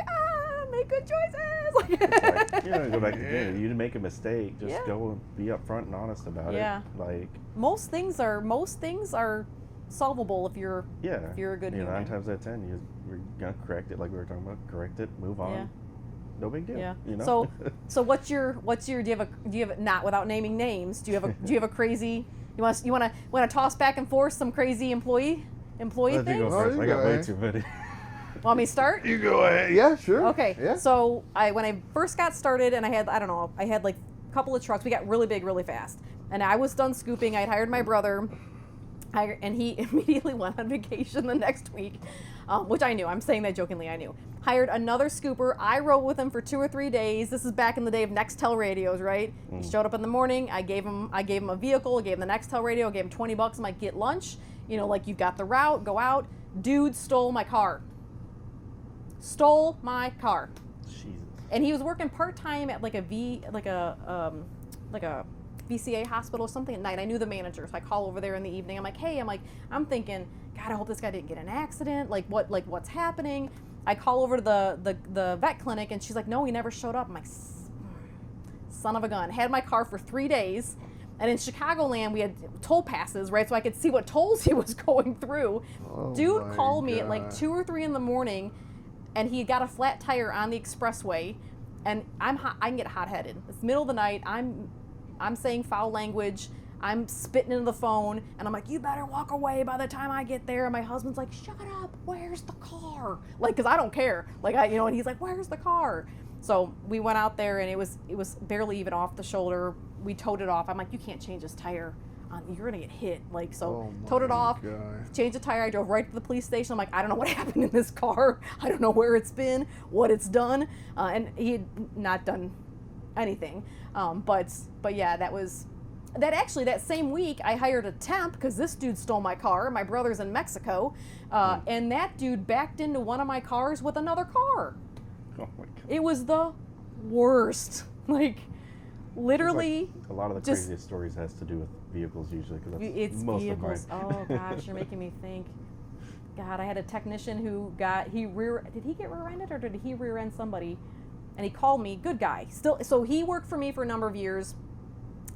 make good choices. Like, It's like, you know, go back to beginning. You make a mistake, just Yeah. go and be upfront and honest about Yeah. it. Like, most things are solvable if you're yeah, you're a good you know, 9 human. times out of 10, you're gonna correct it, like we were talking about. Correct it, move on. Yeah. No big deal. Yeah. You know. So what's your do you have not without naming names? Do you have a crazy? You want to toss back and forth some crazy employee Let you things? go Oh, first. you I go got way ahead. too many. Want me to start? You go ahead. Yeah, sure. Okay. Yeah. So when I first got started, and I had like a couple of trucks. We got really big really fast, and I was done scooping. I'd hired my brother, and he immediately went on vacation the next week, which I knew. I'm saying that jokingly. I knew. Hired another scooper. I rode with him for 2 or 3 days. This is back in the day of Nextel radios, right? He showed up in the morning. I gave him a vehicle. Gave him the Nextel radio. Gave him $20. I'm like, get lunch. You know, like, you've got the route. Go out. Dude stole my car. Stole my car. Jesus. And he was working part-time at like a VCA hospital or something at night. I knew the manager, so I call over there in the evening. I'm like, hey, I'm thinking, God, I hope this guy didn't get in an accident. What's happening? I call over to the vet clinic, and she's like, no, he never showed up. I'm like, son of a gun. Had my car for 3 days. And in Chicagoland, we had toll passes, right? So I could see what tolls he was going through. Oh Dude my called me at like God. 2 or 3 in the morning, and he got a flat tire on the expressway, and I can get hot-headed. It's the middle of the night. I'm saying foul language. I'm spitting into the phone, and I'm like, you better walk away by the time I get there. And my husband's like, shut up, where's the car? Like, because I don't care. Like, and he's like, where's the car? So we went out there, and it was barely even off the shoulder. We towed it off. I'm like, you can't change this tire. You're going to get hit. Like, so Oh towed it my off, God. changed the tire. I drove right to the police station. I'm like, I don't know what happened in this car. I don't know where it's been, what it's done. And he had not done anything. But yeah, that same week I hired a temp because this dude stole my car. My brother's in Mexico. And that dude backed into one of my cars with another car. Oh my God. It was the worst. Like, literally, A lot of the just- craziest stories has to do with vehicles usually, because that's it's most vehicles. of mine. Oh gosh, you're making me think. God, I had a technician who did he get rear-ended or did he rear-end somebody? And he called me, good guy. So he worked for me for a number of years.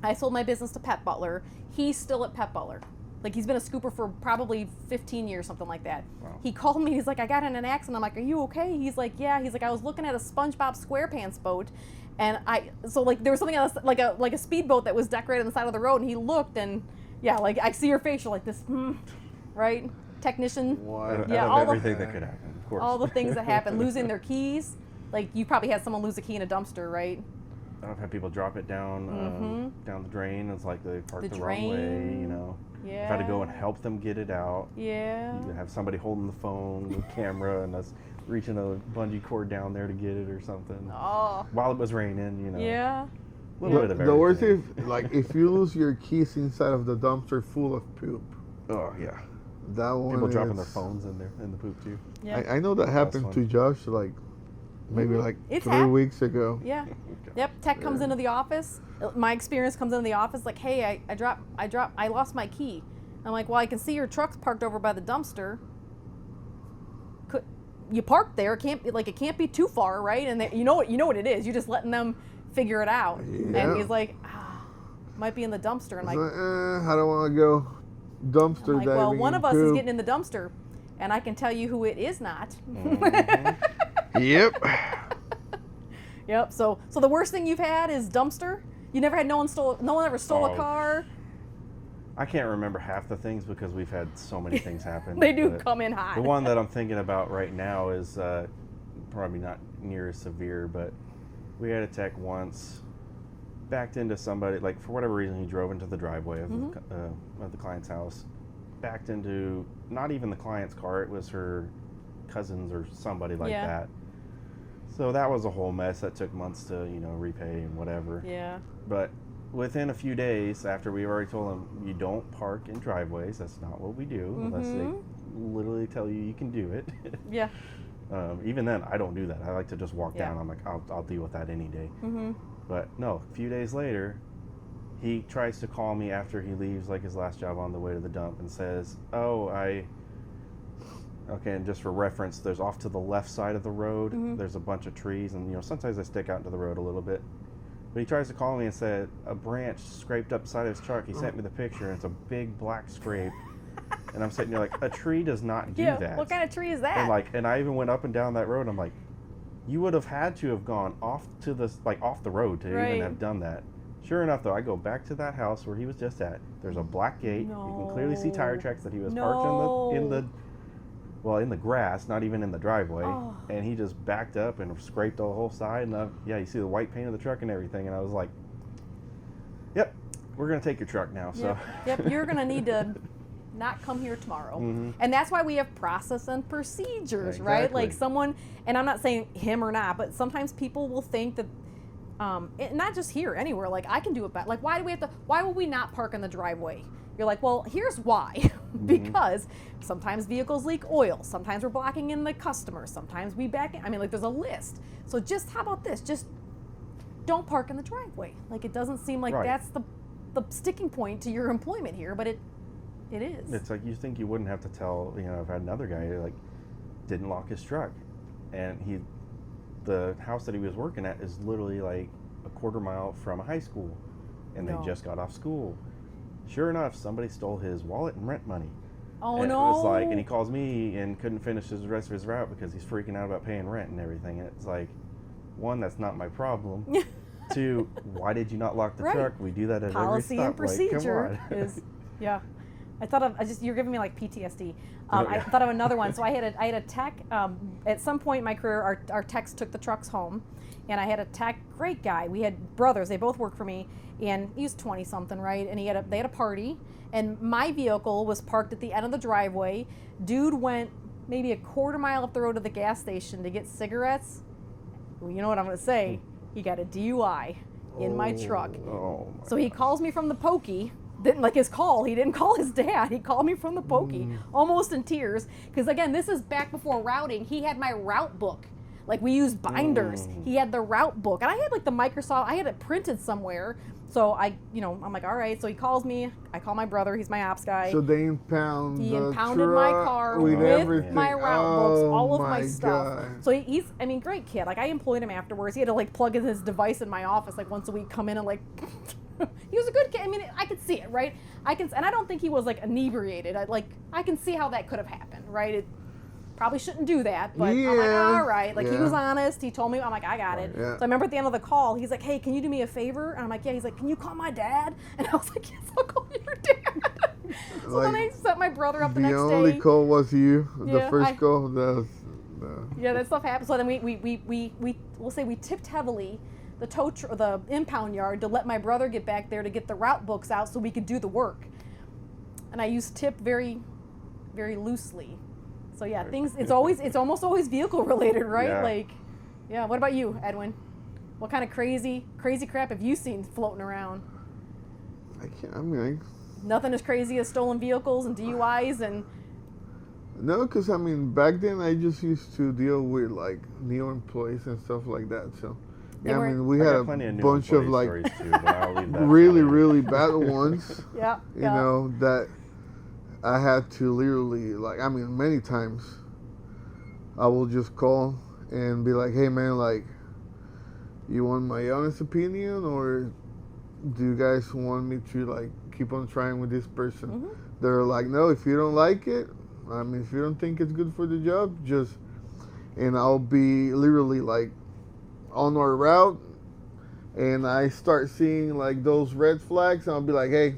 I sold my business to Pet Butler. He's still at Pet Butler. Like, he's been a scooper for probably 15 years, something like that. Wow. He called me, he's like, I got in an accident. I'm like, are you okay? He's like, yeah. He's like, I was looking at a SpongeBob SquarePants boat, and there was something else, like a speedboat that was decorated on the side of the road, and he looked, and yeah, like, I see your face, you're like this, right? Technician, What? Yeah, Out all of the- everything that could happen, of course. all the things that happen, losing their keys. Like, you probably had someone lose a key in a dumpster, right? I've had people drop it down down the drain. It's like they parked The the wrong way, drain. you know. Yeah. I've had to go and help them get it out. Yeah. You have somebody holding the phone, the camera, and us reaching a bungee cord down there to get it or something. Oh. While it was raining, you know. Yeah. A little bit of The worst everything. is, like, if you lose your keys inside of the dumpster full of poop. Oh yeah. That one People dropping their is- phones in there in the poop too. Yeah. I know that happened fun. to Josh, like, maybe like It's 3 weeks ago. Yeah. Yep. Tech comes into the office. My experience comes into the office like, hey, I lost my key. I'm like, well, I can see your truck's parked over by the dumpster. You parked there? It can't be too far, right? And you know what it is. You're just letting them figure it out. Yeah. And he's like, might be in the dumpster. And It's like, like, I don't want to go dumpster I'm like, diving. well, one in of us is poop. getting in the dumpster, and I can tell you who it is not. Yep. Yep. So the worst thing you've had is dumpster. You never had no one ever stole a Oh. car. I can't remember half the things because we've had so many things happen. They do but come in hot. The one that I'm thinking about right now is probably not near as severe, but we had a tech once backed into somebody, like, for whatever reason he drove into the driveway of, of the client's house, backed into not even the client's car, it was her cousins or somebody like Yeah. that. So that was a whole mess that took months to, repay and whatever. Yeah. But within a few days, after we already told them, you don't park in driveways, that's not what we do, unless they literally tell you you can do it. Yeah. Even then, I don't do that. I like to just walk Yeah. down. I'm like, I'll deal with that any day. Mm-hmm. But no, a few days later, he tries to call me after he leaves like his last job on the way to the dump and says, okay, and just for reference, there's off to the left side of the road, there's a bunch of trees, and sometimes I stick out into the road a little bit. But he tries to call me and said a branch scraped up the side of his truck. He sent me the picture, and it's a big black scrape. And I'm sitting there like, a tree does not do that. What kind of tree is that? And I even went up and down that road. I'm like, you would have had to have gone off to the off the road to even have done that. Sure enough, though, I go back to that house where he was just at. There's a black gate. No. You can clearly see tire tracks that he was parked in the grass, not even in the driveway. Oh. And he just backed up and scraped the whole side. And you see the white paint of the truck and everything. And I was like, yep, we're going to take your truck now. So. Yep, you're going to need to not come here tomorrow. And that's why we have process and procedures, right? Like someone, and I'm not saying him or not, but sometimes people will think that, not just here, anywhere, like I can do it better. Like why will we not park in the driveway? You're like, well, here's why. Because sometimes vehicles leak oil, sometimes we're blocking in the customer, sometimes we back in. I mean, like there's a list. So just, how about this? Just don't park in the driveway. Like it doesn't seem like that's the sticking point to your employment here, but it is. It's like you think you wouldn't have to tell, I've had another guy who didn't lock his truck, and the house that he was working at is literally like a quarter mile from a high school, and they just got off school. Sure enough, somebody stole his wallet and rent money. Oh, and no. It was like, and he calls me and couldn't finish the rest of his route because he's freaking out about paying rent and everything. And it's like, one, that's not my problem. Two, why did you not lock the truck? We do that at policy every stop. And procedure like, come on. is, yeah. I thought of, you're giving me like PTSD. I thought of another one. So I had a tech, at some point in my career, our techs took the trucks home, and I had a tech, great guy. We had brothers, they both worked for me, and he was 20 something, right? And they had a party, and my vehicle was parked at the end of the driveway. Dude went maybe a quarter mile up the road to the gas station to get cigarettes. Well, you know what I'm gonna say? He got a DUI in my truck. So he calls me from the pokey. Didn't like his call. He didn't call his dad. He called me from the pokey, almost in tears. Because again, this is back before routing. He had my route book. Like we used binders. He had the route book, and I had like the Microsoft. I had it printed somewhere. So I'm like, all right. So he calls me. I call my brother. He's my ops guy. So they impounded my car with everything. my route books, all of my my stuff. God. So he's, great kid. Like I employed him afterwards. He had to like plug in his device in my office like once a week, come in and like. He was a good kid. I mean, I could see it, right? And I don't think he was like inebriated. I can see how that could have happened, right? It probably shouldn't do that, but I'm like, all right. Like he was honest. He told me, I'm like, I got it. Yeah. So I remember at the end of the call, he's like, hey, can you do me a favor? And I'm like, yeah. He's like, can you call my dad? And I was like, yes, I'll call your dad. So then I set my brother up the next day. The only call was you. The Yeah, first call. Yeah, that stuff happened. So then we'll say we tipped heavily the impound yard to let my brother get back there to get the route books out so we could do the work. And I use tip very, very loosely. So yeah, it's almost always vehicle related, right? Yeah. What about you, Edwin? What kind of crazy crap have you seen floating around? Nothing as crazy as stolen vehicles and DUIs and. No, because back then I just used to deal with like new employees and stuff like that. So. Yeah, we had a bunch of like really bad ones. Yeah. You know, that I had to literally many times I will just call and be like, hey man, like, you want my honest opinion, or do you guys want me to like keep on trying with this person? They're like, no, if you don't like it, if you don't think it's good for the job, and I'll be literally like on our route, and I start seeing like those red flags, and I'll be like, hey,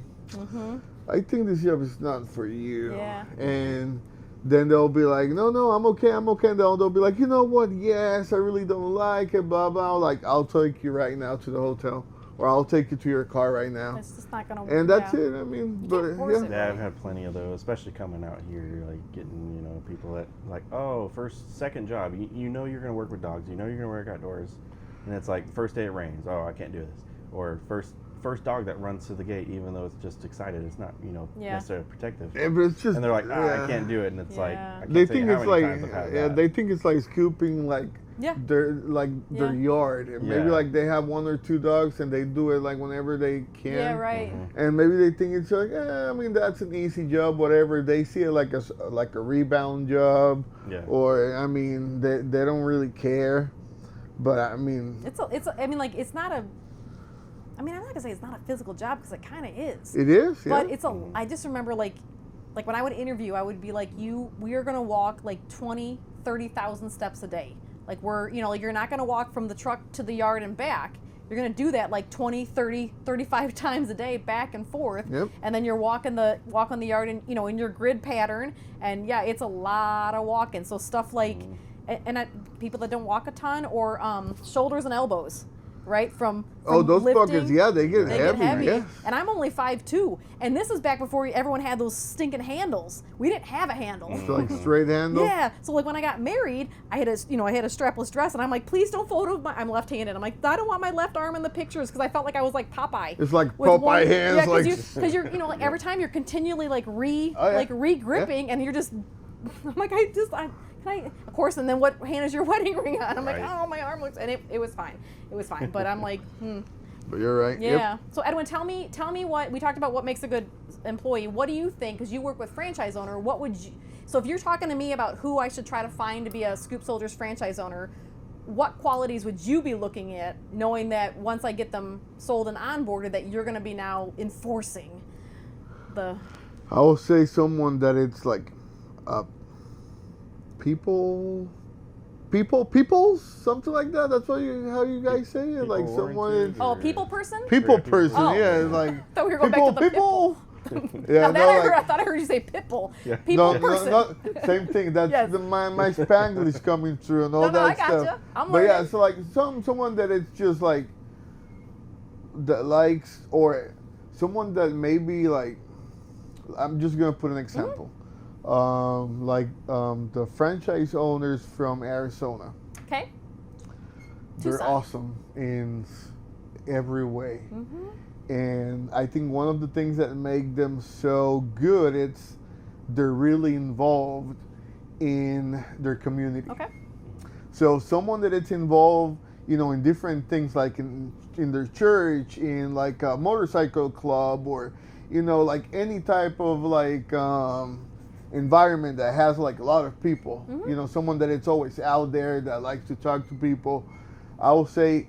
I think this job is not for you. Yeah. And then they'll be like, no, I'm okay. And they'll be like, you know what, yes, I really don't like it, blah, blah. Like, I'll take you right now to the hotel, or I'll take you to your car right now. It's just not gonna. And that's it. Yeah, I've had plenty of those, especially coming out here, like getting, people that like, oh, second job, you know you're gonna work with dogs, you know you're gonna work outdoors, and it's like first day it rains, oh, I can't do this, or first first dog that runs through the gate, even though it's just excited. It's not, necessarily protective. Yeah, but it's just, And they're like, I can't do it. And it's like, Yeah. I can't they tell you think how it's many like, times I've had yeah, that. they think it's like scooping like their Yeah. yard, and maybe Yeah. like they have 1 or 2 dogs and they do it like whenever they can. Yeah, right. And maybe they think it's like, I mean, that's an easy job, whatever. They see it like a rebound job, Yeah. or I mean, they don't really care. But I mean, I mean, like, it's not a, I mean, I'm not gonna say it's not a physical job, because it kind of is. it is. Yeah. But it's I just remember like when I would interview, I would be like, we are gonna walk like 20, 30,000 steps a day. Like like you're not gonna walk from the truck to the yard and back. You're gonna do that like 20, 30, 35 times a day, back and forth. Yep. And then you're walk on the yard and in your grid pattern. And yeah, it's a lot of walking. So stuff like, people that don't walk a ton, or shoulders and elbows. Right from those lifting, buckets, yeah, they get heavy. Yeah. and I'm only 5'2", and this is back before everyone had those stinking handles. We didn't have a handle. So like straight handle. Yeah, so like when I got married, I had a strapless dress, and I'm like, please don't photo I'm left-handed. I'm like, I don't want my left arm in the pictures, because I felt like I was like Popeye. It's like with Popeye hands, yeah, like because you're like every time you're continually like re-gripping, and you're just, I'm like, of course, and then what hand is your wedding ring on? I'm like, Right. oh, my arm looks, and it was fine. It was fine, but I'm like, But you're right. yeah. Yep. So Edwin, tell me what we talked about. What makes a good employee? What do you think? Because you work with franchise owner. What would you? So if you're talking to me about who I should try to find to be a Scoop Soldiers franchise owner, what qualities would you be looking at, knowing that once I get them sold and onboarded, that you're going to be now enforcing the? I will say someone that it's like, people, something like that. That's how you guys say it. Like someone. People-oriented, Oh, or- people person. People person, Oh. yeah, it's like I thought we were going back to the people. Now Yeah, that I thought I heard you say pitbull. Yeah. People no, person. no, same thing. That's Yes. my Spanglish coming through and all No, that I gotcha. stuff. I'm But yeah, learning. so like someone that it's just like that likes, or someone that maybe like, I'm just gonna put an example, the franchise owners from Arizona. Okay. They're Tucson. awesome in every way. Mm-hmm. And I think one of the things that make them so good, it's they're really involved in their community. Okay. So someone that it's involved, in different things, like in their church, in like a motorcycle club, or, like any type of like environment that has like a lot of people. Mm-hmm. Someone that it's always out there that likes to talk to people. I will say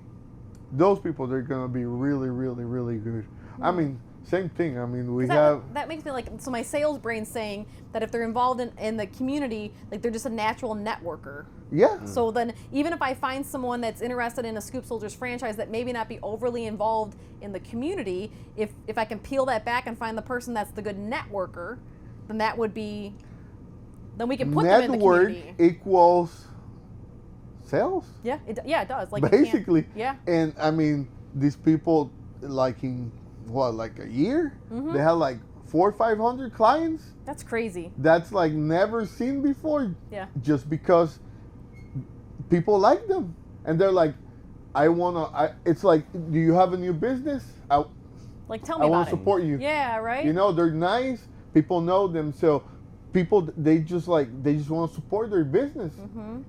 those people, they're gonna be really, really, really good. I mean, same thing. I mean, we have. That makes me like, so my sales brain's saying that if they're involved in the community, like they're just a natural networker. Yeah. So then, even if I find someone that's interested in a Scoop Soldiers franchise that maybe not be overly involved in the community, if I can peel that back and find the person that's the good networker, then that would be, then we can put them in the Network community. equals sales. Yeah, it does. Like you Basically. can't- yeah. And I mean, these people, like in like a year, Mm-hmm. they have like 400 or 500 clients. That's crazy. That's like never seen before. Yeah. Just because people like them, and they're like, it's like, do you have a new business? Like, tell me I about want it. to support you. Yeah, right? They're nice. People know them, so people they just want to support their business,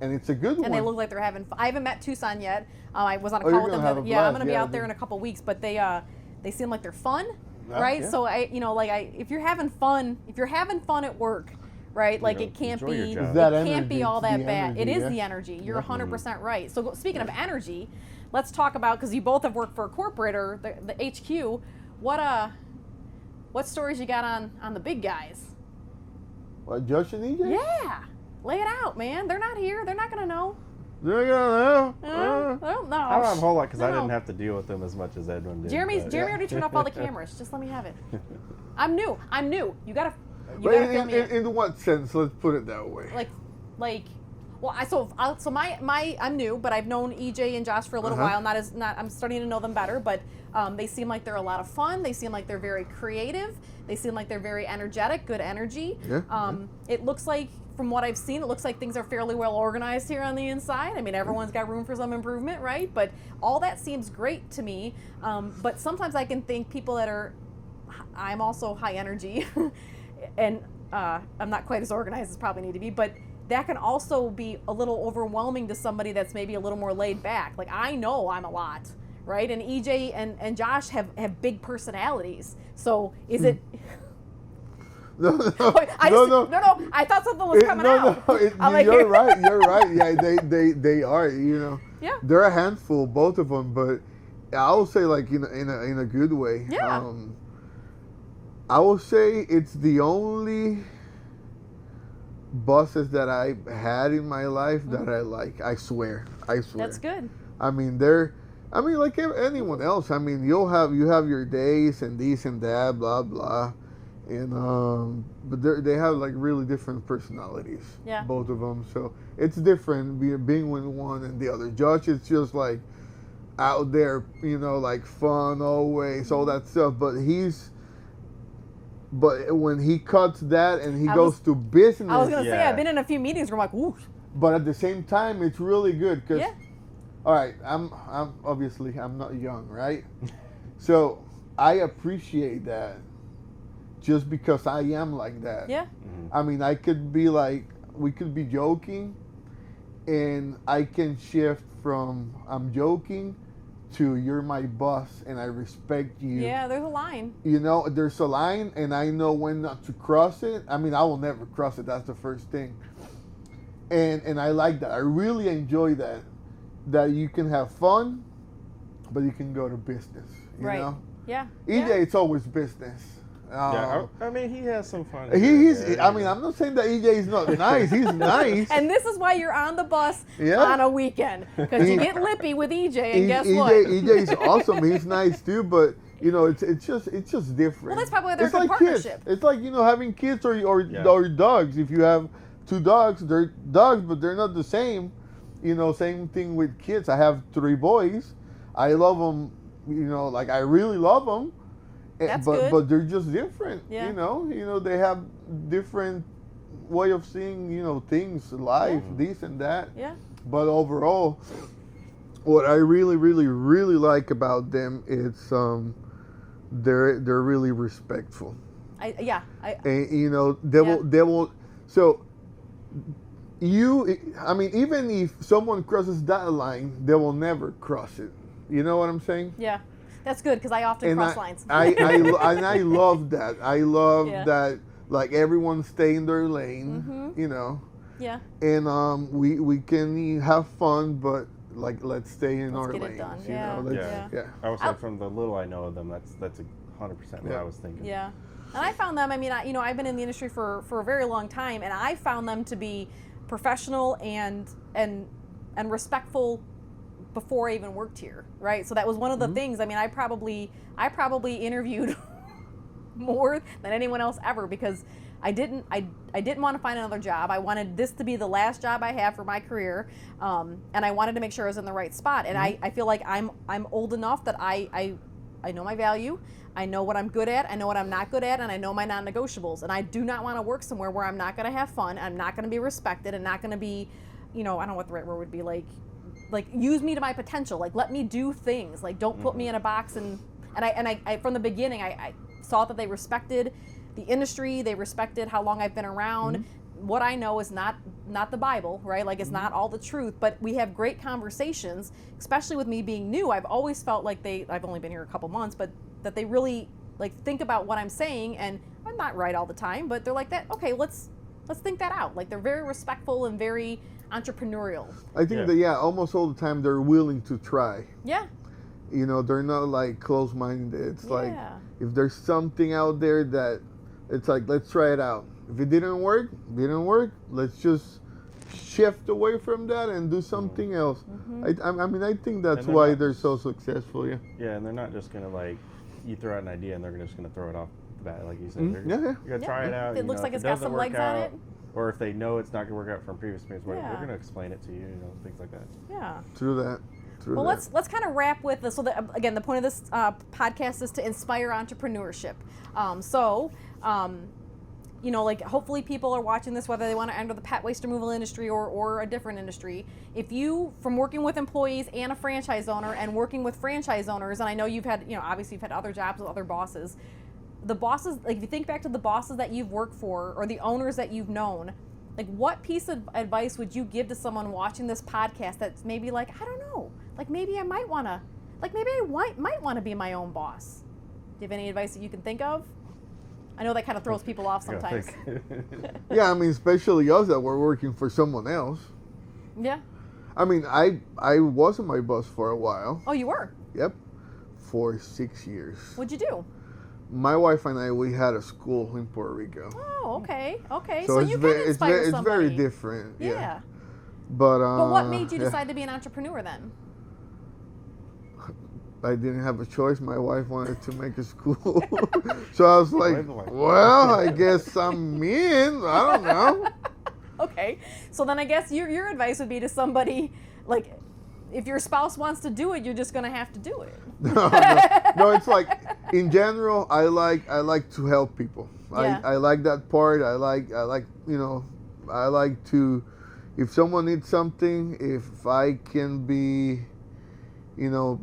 and it's a good one. And they look like they're having fun. I haven't met Tucson yet. I was on a Oh, call you're with them. gonna have a Yeah, I'm blast. going to be Yeah, out there in a couple weeks, but they seem like they're fun, Yeah, right? yeah. So if you're having fun at work, right? Like it can't enjoy your be job. That it can't energy, be all it's that the bad. It energy, is yeah. the energy. You're 100% right. So speaking of energy, let's talk about, because you both have worked for a corporate or the HQ. What stories you got on the big guys? What, Josh and EJ? Yeah, lay it out, man. They're not here. They're not gonna know. They're gonna I don't know. I don't have a whole lot because I No. didn't have to deal with them as much as Edwin did. Jeremy but- already turned off all the cameras. Just let me have it. I'm new. You gotta But fill me in. in what sense? Let's put it that way. Like, well, I'm new, but I've known EJ and Josh for a little while. I'm starting to know them better, but they seem like they're a lot of fun. They seem like they're very creative. They seem like they're very energetic, good energy. Yeah, It looks like from what I've seen, it looks like things are fairly well organized here on the inside. I mean, everyone's got room for some improvement, right? But all that seems great to me. But sometimes I can think people that are, I'm also high energy, and I'm not quite as organized as probably need to be, but that can also be a little overwhelming to somebody that's maybe a little more laid back. Like, I know I'm a lot, right? And EJ and Josh have big personalities. So is it... No, no, I thought something was coming out. You're right. You're right. Yeah, they are. You know. Yeah. They're a handful, both of them. But I will say, like, in a good way. Yeah. I will say it's the only bosses that I had in my life that I like. I swear. That's good. I mean, like anyone else. I mean, you have your days and this and that, blah blah. And but they have like really different personalities, both of them. So it's different being with one and the other. Josh is just like out there, you know, like fun always, all that stuff. But when he cuts that and he goes to business, I was gonna say I've been in a few meetings where I'm like, ooh. But at the same time, it's really good because, all right, I'm obviously I'm not young, right? So I appreciate that. Just because I am like that. Yeah. Mm-hmm. I mean, I could be like, we could be joking, and I can shift from I'm joking to you're my boss and I respect you. Yeah, there's a line. You know, there's a line, and I know when not to cross it. I mean, I will never cross it. That's the first thing. And I like that. I really enjoy that. That you can have fun, but you can go to business. You know? Yeah. EJ, it's always business. I mean, he has some fun. I mean, I'm not saying that EJ is not nice. He's nice. And this is why you're on the bus on a weekend, because you get lippy with EJ, and guess what? EJ's awesome. He's nice too, but you know, it's just different. Well, that's probably their like partnership. Kids. It's like, you know, having kids or dogs. If you have two dogs, they're dogs, but they're not the same. You know, same thing with kids. I have 3 boys. I love them. You know, like I really love them. But they're just different. You know, they have different way of seeing, you know, things, life, this and that. Yeah. But overall, what I really, really, really like about them is they're really respectful. And you know, they will. So I mean, even if someone crosses that line, they will never cross it. You know what I'm saying? Yeah. That's good, because I often cross lines. I love that. I love that, like, everyone stay in their lane, you know. Yeah. And we can have fun, but like let's stay in our lane. You know? I would say from the little I know of them, that's 100% what I was thinking. Yeah. And I found them. I mean, I've been in the industry for a very long time, and I found them to be professional and respectful before I even worked here, right? So that was one of the things. I mean, I probably interviewed more than anyone else ever, because I didn't want to find another job. I wanted this to be the last job I have for my career, and I wanted to make sure I was in the right spot. And I feel like I'm old enough that I know my value. I know what I'm good at. I know what I'm not good at, and I know my non-negotiables. And I do not want to work somewhere where I'm not going to have fun. I'm not going to be respected, and not going to be, you know, I don't know what the right word would be, like use me to my potential, like let me do things, like don't put me in a box. And I from the beginning I saw that they respected the industry, they respected how long I've been around. What I know is not the Bible, right? Like it's not all the truth, but we have great conversations, especially with me being new. I've always felt like I've only been here a couple months, but that they really like think about what I'm saying, and I'm not right all the time, but they're like that, okay, let's think that out. Like they're very respectful and very entrepreneurial. I think that almost all the time they're willing to try. Yeah. You know, they're not like closed-minded. It's like if there's something out there that it's like, let's try it out. If it didn't work, let's just shift away from that and do something else. I mean, I think that's why they're so successful. Yeah, and they're not just gonna like, you throw out an idea and they're just gonna throw it off the bat, like you said. You're gonna try it out. It looks like it's got some legs on it. Or if they know it's not going to work out from previous experience, we're going to explain it to you, you know, things like that. Yeah. True that. Well, let's kind of wrap with this. So again, the point of this podcast is to inspire entrepreneurship. you know, like hopefully people are watching this, whether they want to enter the pet waste removal industry or a different industry. If you, from working with employees and a franchise owner and working with franchise owners, and I know you've had, you know, obviously you've had other jobs with other bosses, the bosses, like if you think back to the bosses that you've worked for or the owners that you've known, like what piece of advice would you give to someone watching this podcast that's maybe like, I don't know, like maybe I might want to, like maybe I might want to be my own boss. Do you have any advice that you can think of? I know that kind of throws people off sometimes. Yeah, I mean, especially us that were working for someone else. Yeah. I mean, I wasn't my boss for a while. Oh, you were? Yep, for 6 years. What'd you do? My wife and I, we had a school in Puerto Rico. Oh, okay. So you can inspire it's somebody. very different. Yeah. But what made you decide to be an entrepreneur then? I didn't have a choice. My wife wanted to make a school. So I was like, well, I guess I'm in. I don't know. Okay. So then I guess your advice would be to somebody, like, if your spouse wants to do it, you're just going to have to do it. No, it's like, in general, I like to help people. Yeah. I like that part. I like, you know, I like to, if someone needs something, if I can be, you know,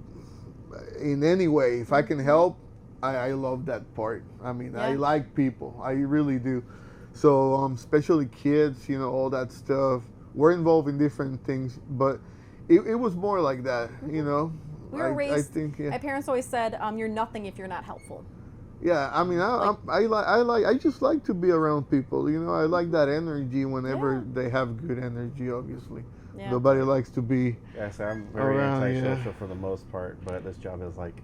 in any way, if I can help, I love that part. I mean, I like people. I really do. So, especially kids, you know, all that stuff. We're involved in different things, but it was more like that, you know. We were raised, I think, my parents always said, you're nothing if you're not helpful. Yeah, I mean, I just like to be around people, you know. I like that energy whenever they have good energy, obviously. Yeah. Nobody likes to be Yes, I'm very antisocial for the most part, but this job is like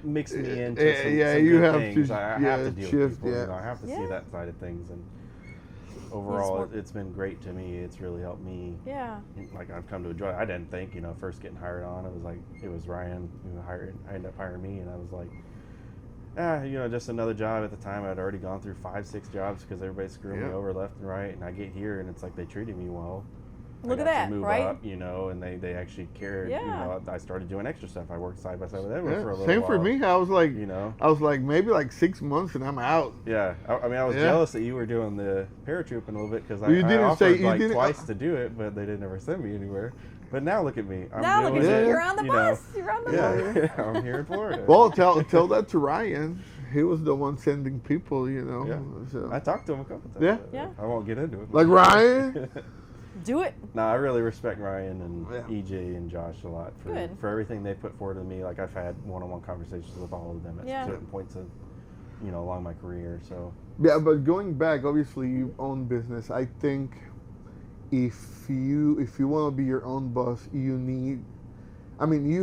mix me into some you good have things. to I have to deal shift, with people. You know, I have to see that side of things, and overall, it's been great to me. It's really helped me. Yeah. Like I've come to enjoy it. I didn't think, you know, first getting hired on, it was Ryan who ended up hiring me, and I was like, you know, just another job at the time. I'd already gone through 5-6 jobs because everybody screwed me over left and right, and I get here and it's like they treated me well. Look at that, move right? Up, you know, and they actually cared. Yeah. You know, I started doing extra stuff. I worked side by side with Edwin for a little Same while. for me. I was like, you know, maybe like 6 months and I'm out. Yeah, I mean, I was jealous that you were doing the paratrooping a little bit because I offered twice to do it, but they didn't ever send me anywhere. But now look at me. Now look at you. You're on the bus. You're on the bus. Yeah, I'm here in Florida. Well, tell that to Ryan. He was the one sending people, you know. Yeah. So. I talked to him a couple times. Yeah. I won't get into it. Like Ryan? Do it. No, I really respect Ryan and EJ and Josh a lot for everything they put forward to me. Like I've had one-on-one conversations with all of them at certain points of, you know, along my career. So yeah, but going back, obviously you own business. I think if you want to be your own boss, you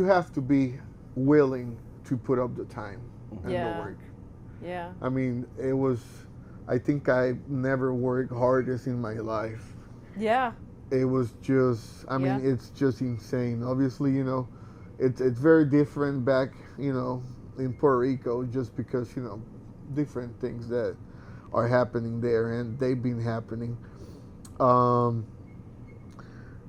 have to be willing to put up the time and the work. Yeah. I mean, I think I never worked hardest in my life. Yeah. It was just, I mean, it's just insane. Obviously, you know, it's very different back, you know, in Puerto Rico just because, you know, different things that are happening there and they've been happening.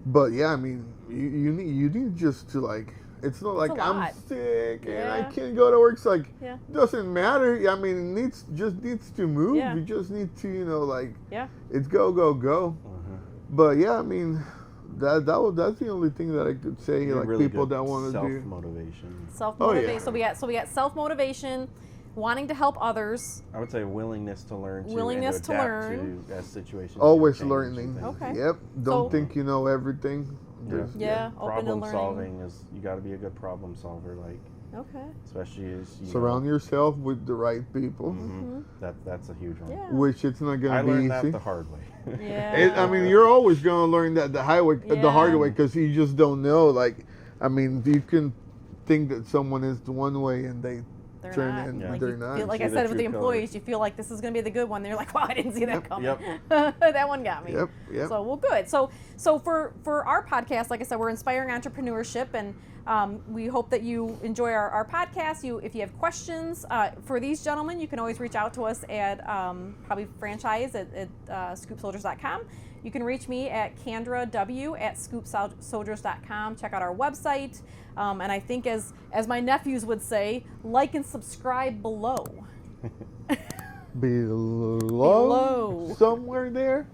But yeah, I mean, you need just to like, it's not like I'm sick and I can't go to work. It's like, doesn't matter. I mean, it just needs to move. Yeah. You just need to, you know, like, it's go. Mm-hmm. But yeah, I mean, that's the only thing that I could say. You're like really people that want to do self-motivation. Self-motivation. Oh, yeah. So we got self-motivation, wanting to help others. I would say willingness to learn. Willingness to learn. As situations. Always learning. Okay. Yep. Don't think you know everything. Open to Problem learning. solving is, you got to be a good problem solver. Like. Okay. Especially as you surround yourself with the right people. Mm-hmm. That's a huge one. Yeah. Which it's not going to be easy. I learned that the hard way. Yeah. I mean, you're always going to learn that the hard way because you just don't know. Like, I mean, you can think that someone is the one way and they're not. They're not. Like I said with the employees, you feel like this is going to be the good one. They're like, wow, I didn't see that coming. That one got me. Yep. So, well, good. So for our podcast, like I said, we're inspiring entrepreneurship, and we hope that you enjoy our podcast. If you have questions for these gentlemen, you can always reach out to us at probably franchise at scoopsoldiers.com. You can reach me at KandraW@scoopsoldiers.com. Check out our website. And I think as my nephews would say, like and subscribe below. Below. somewhere there.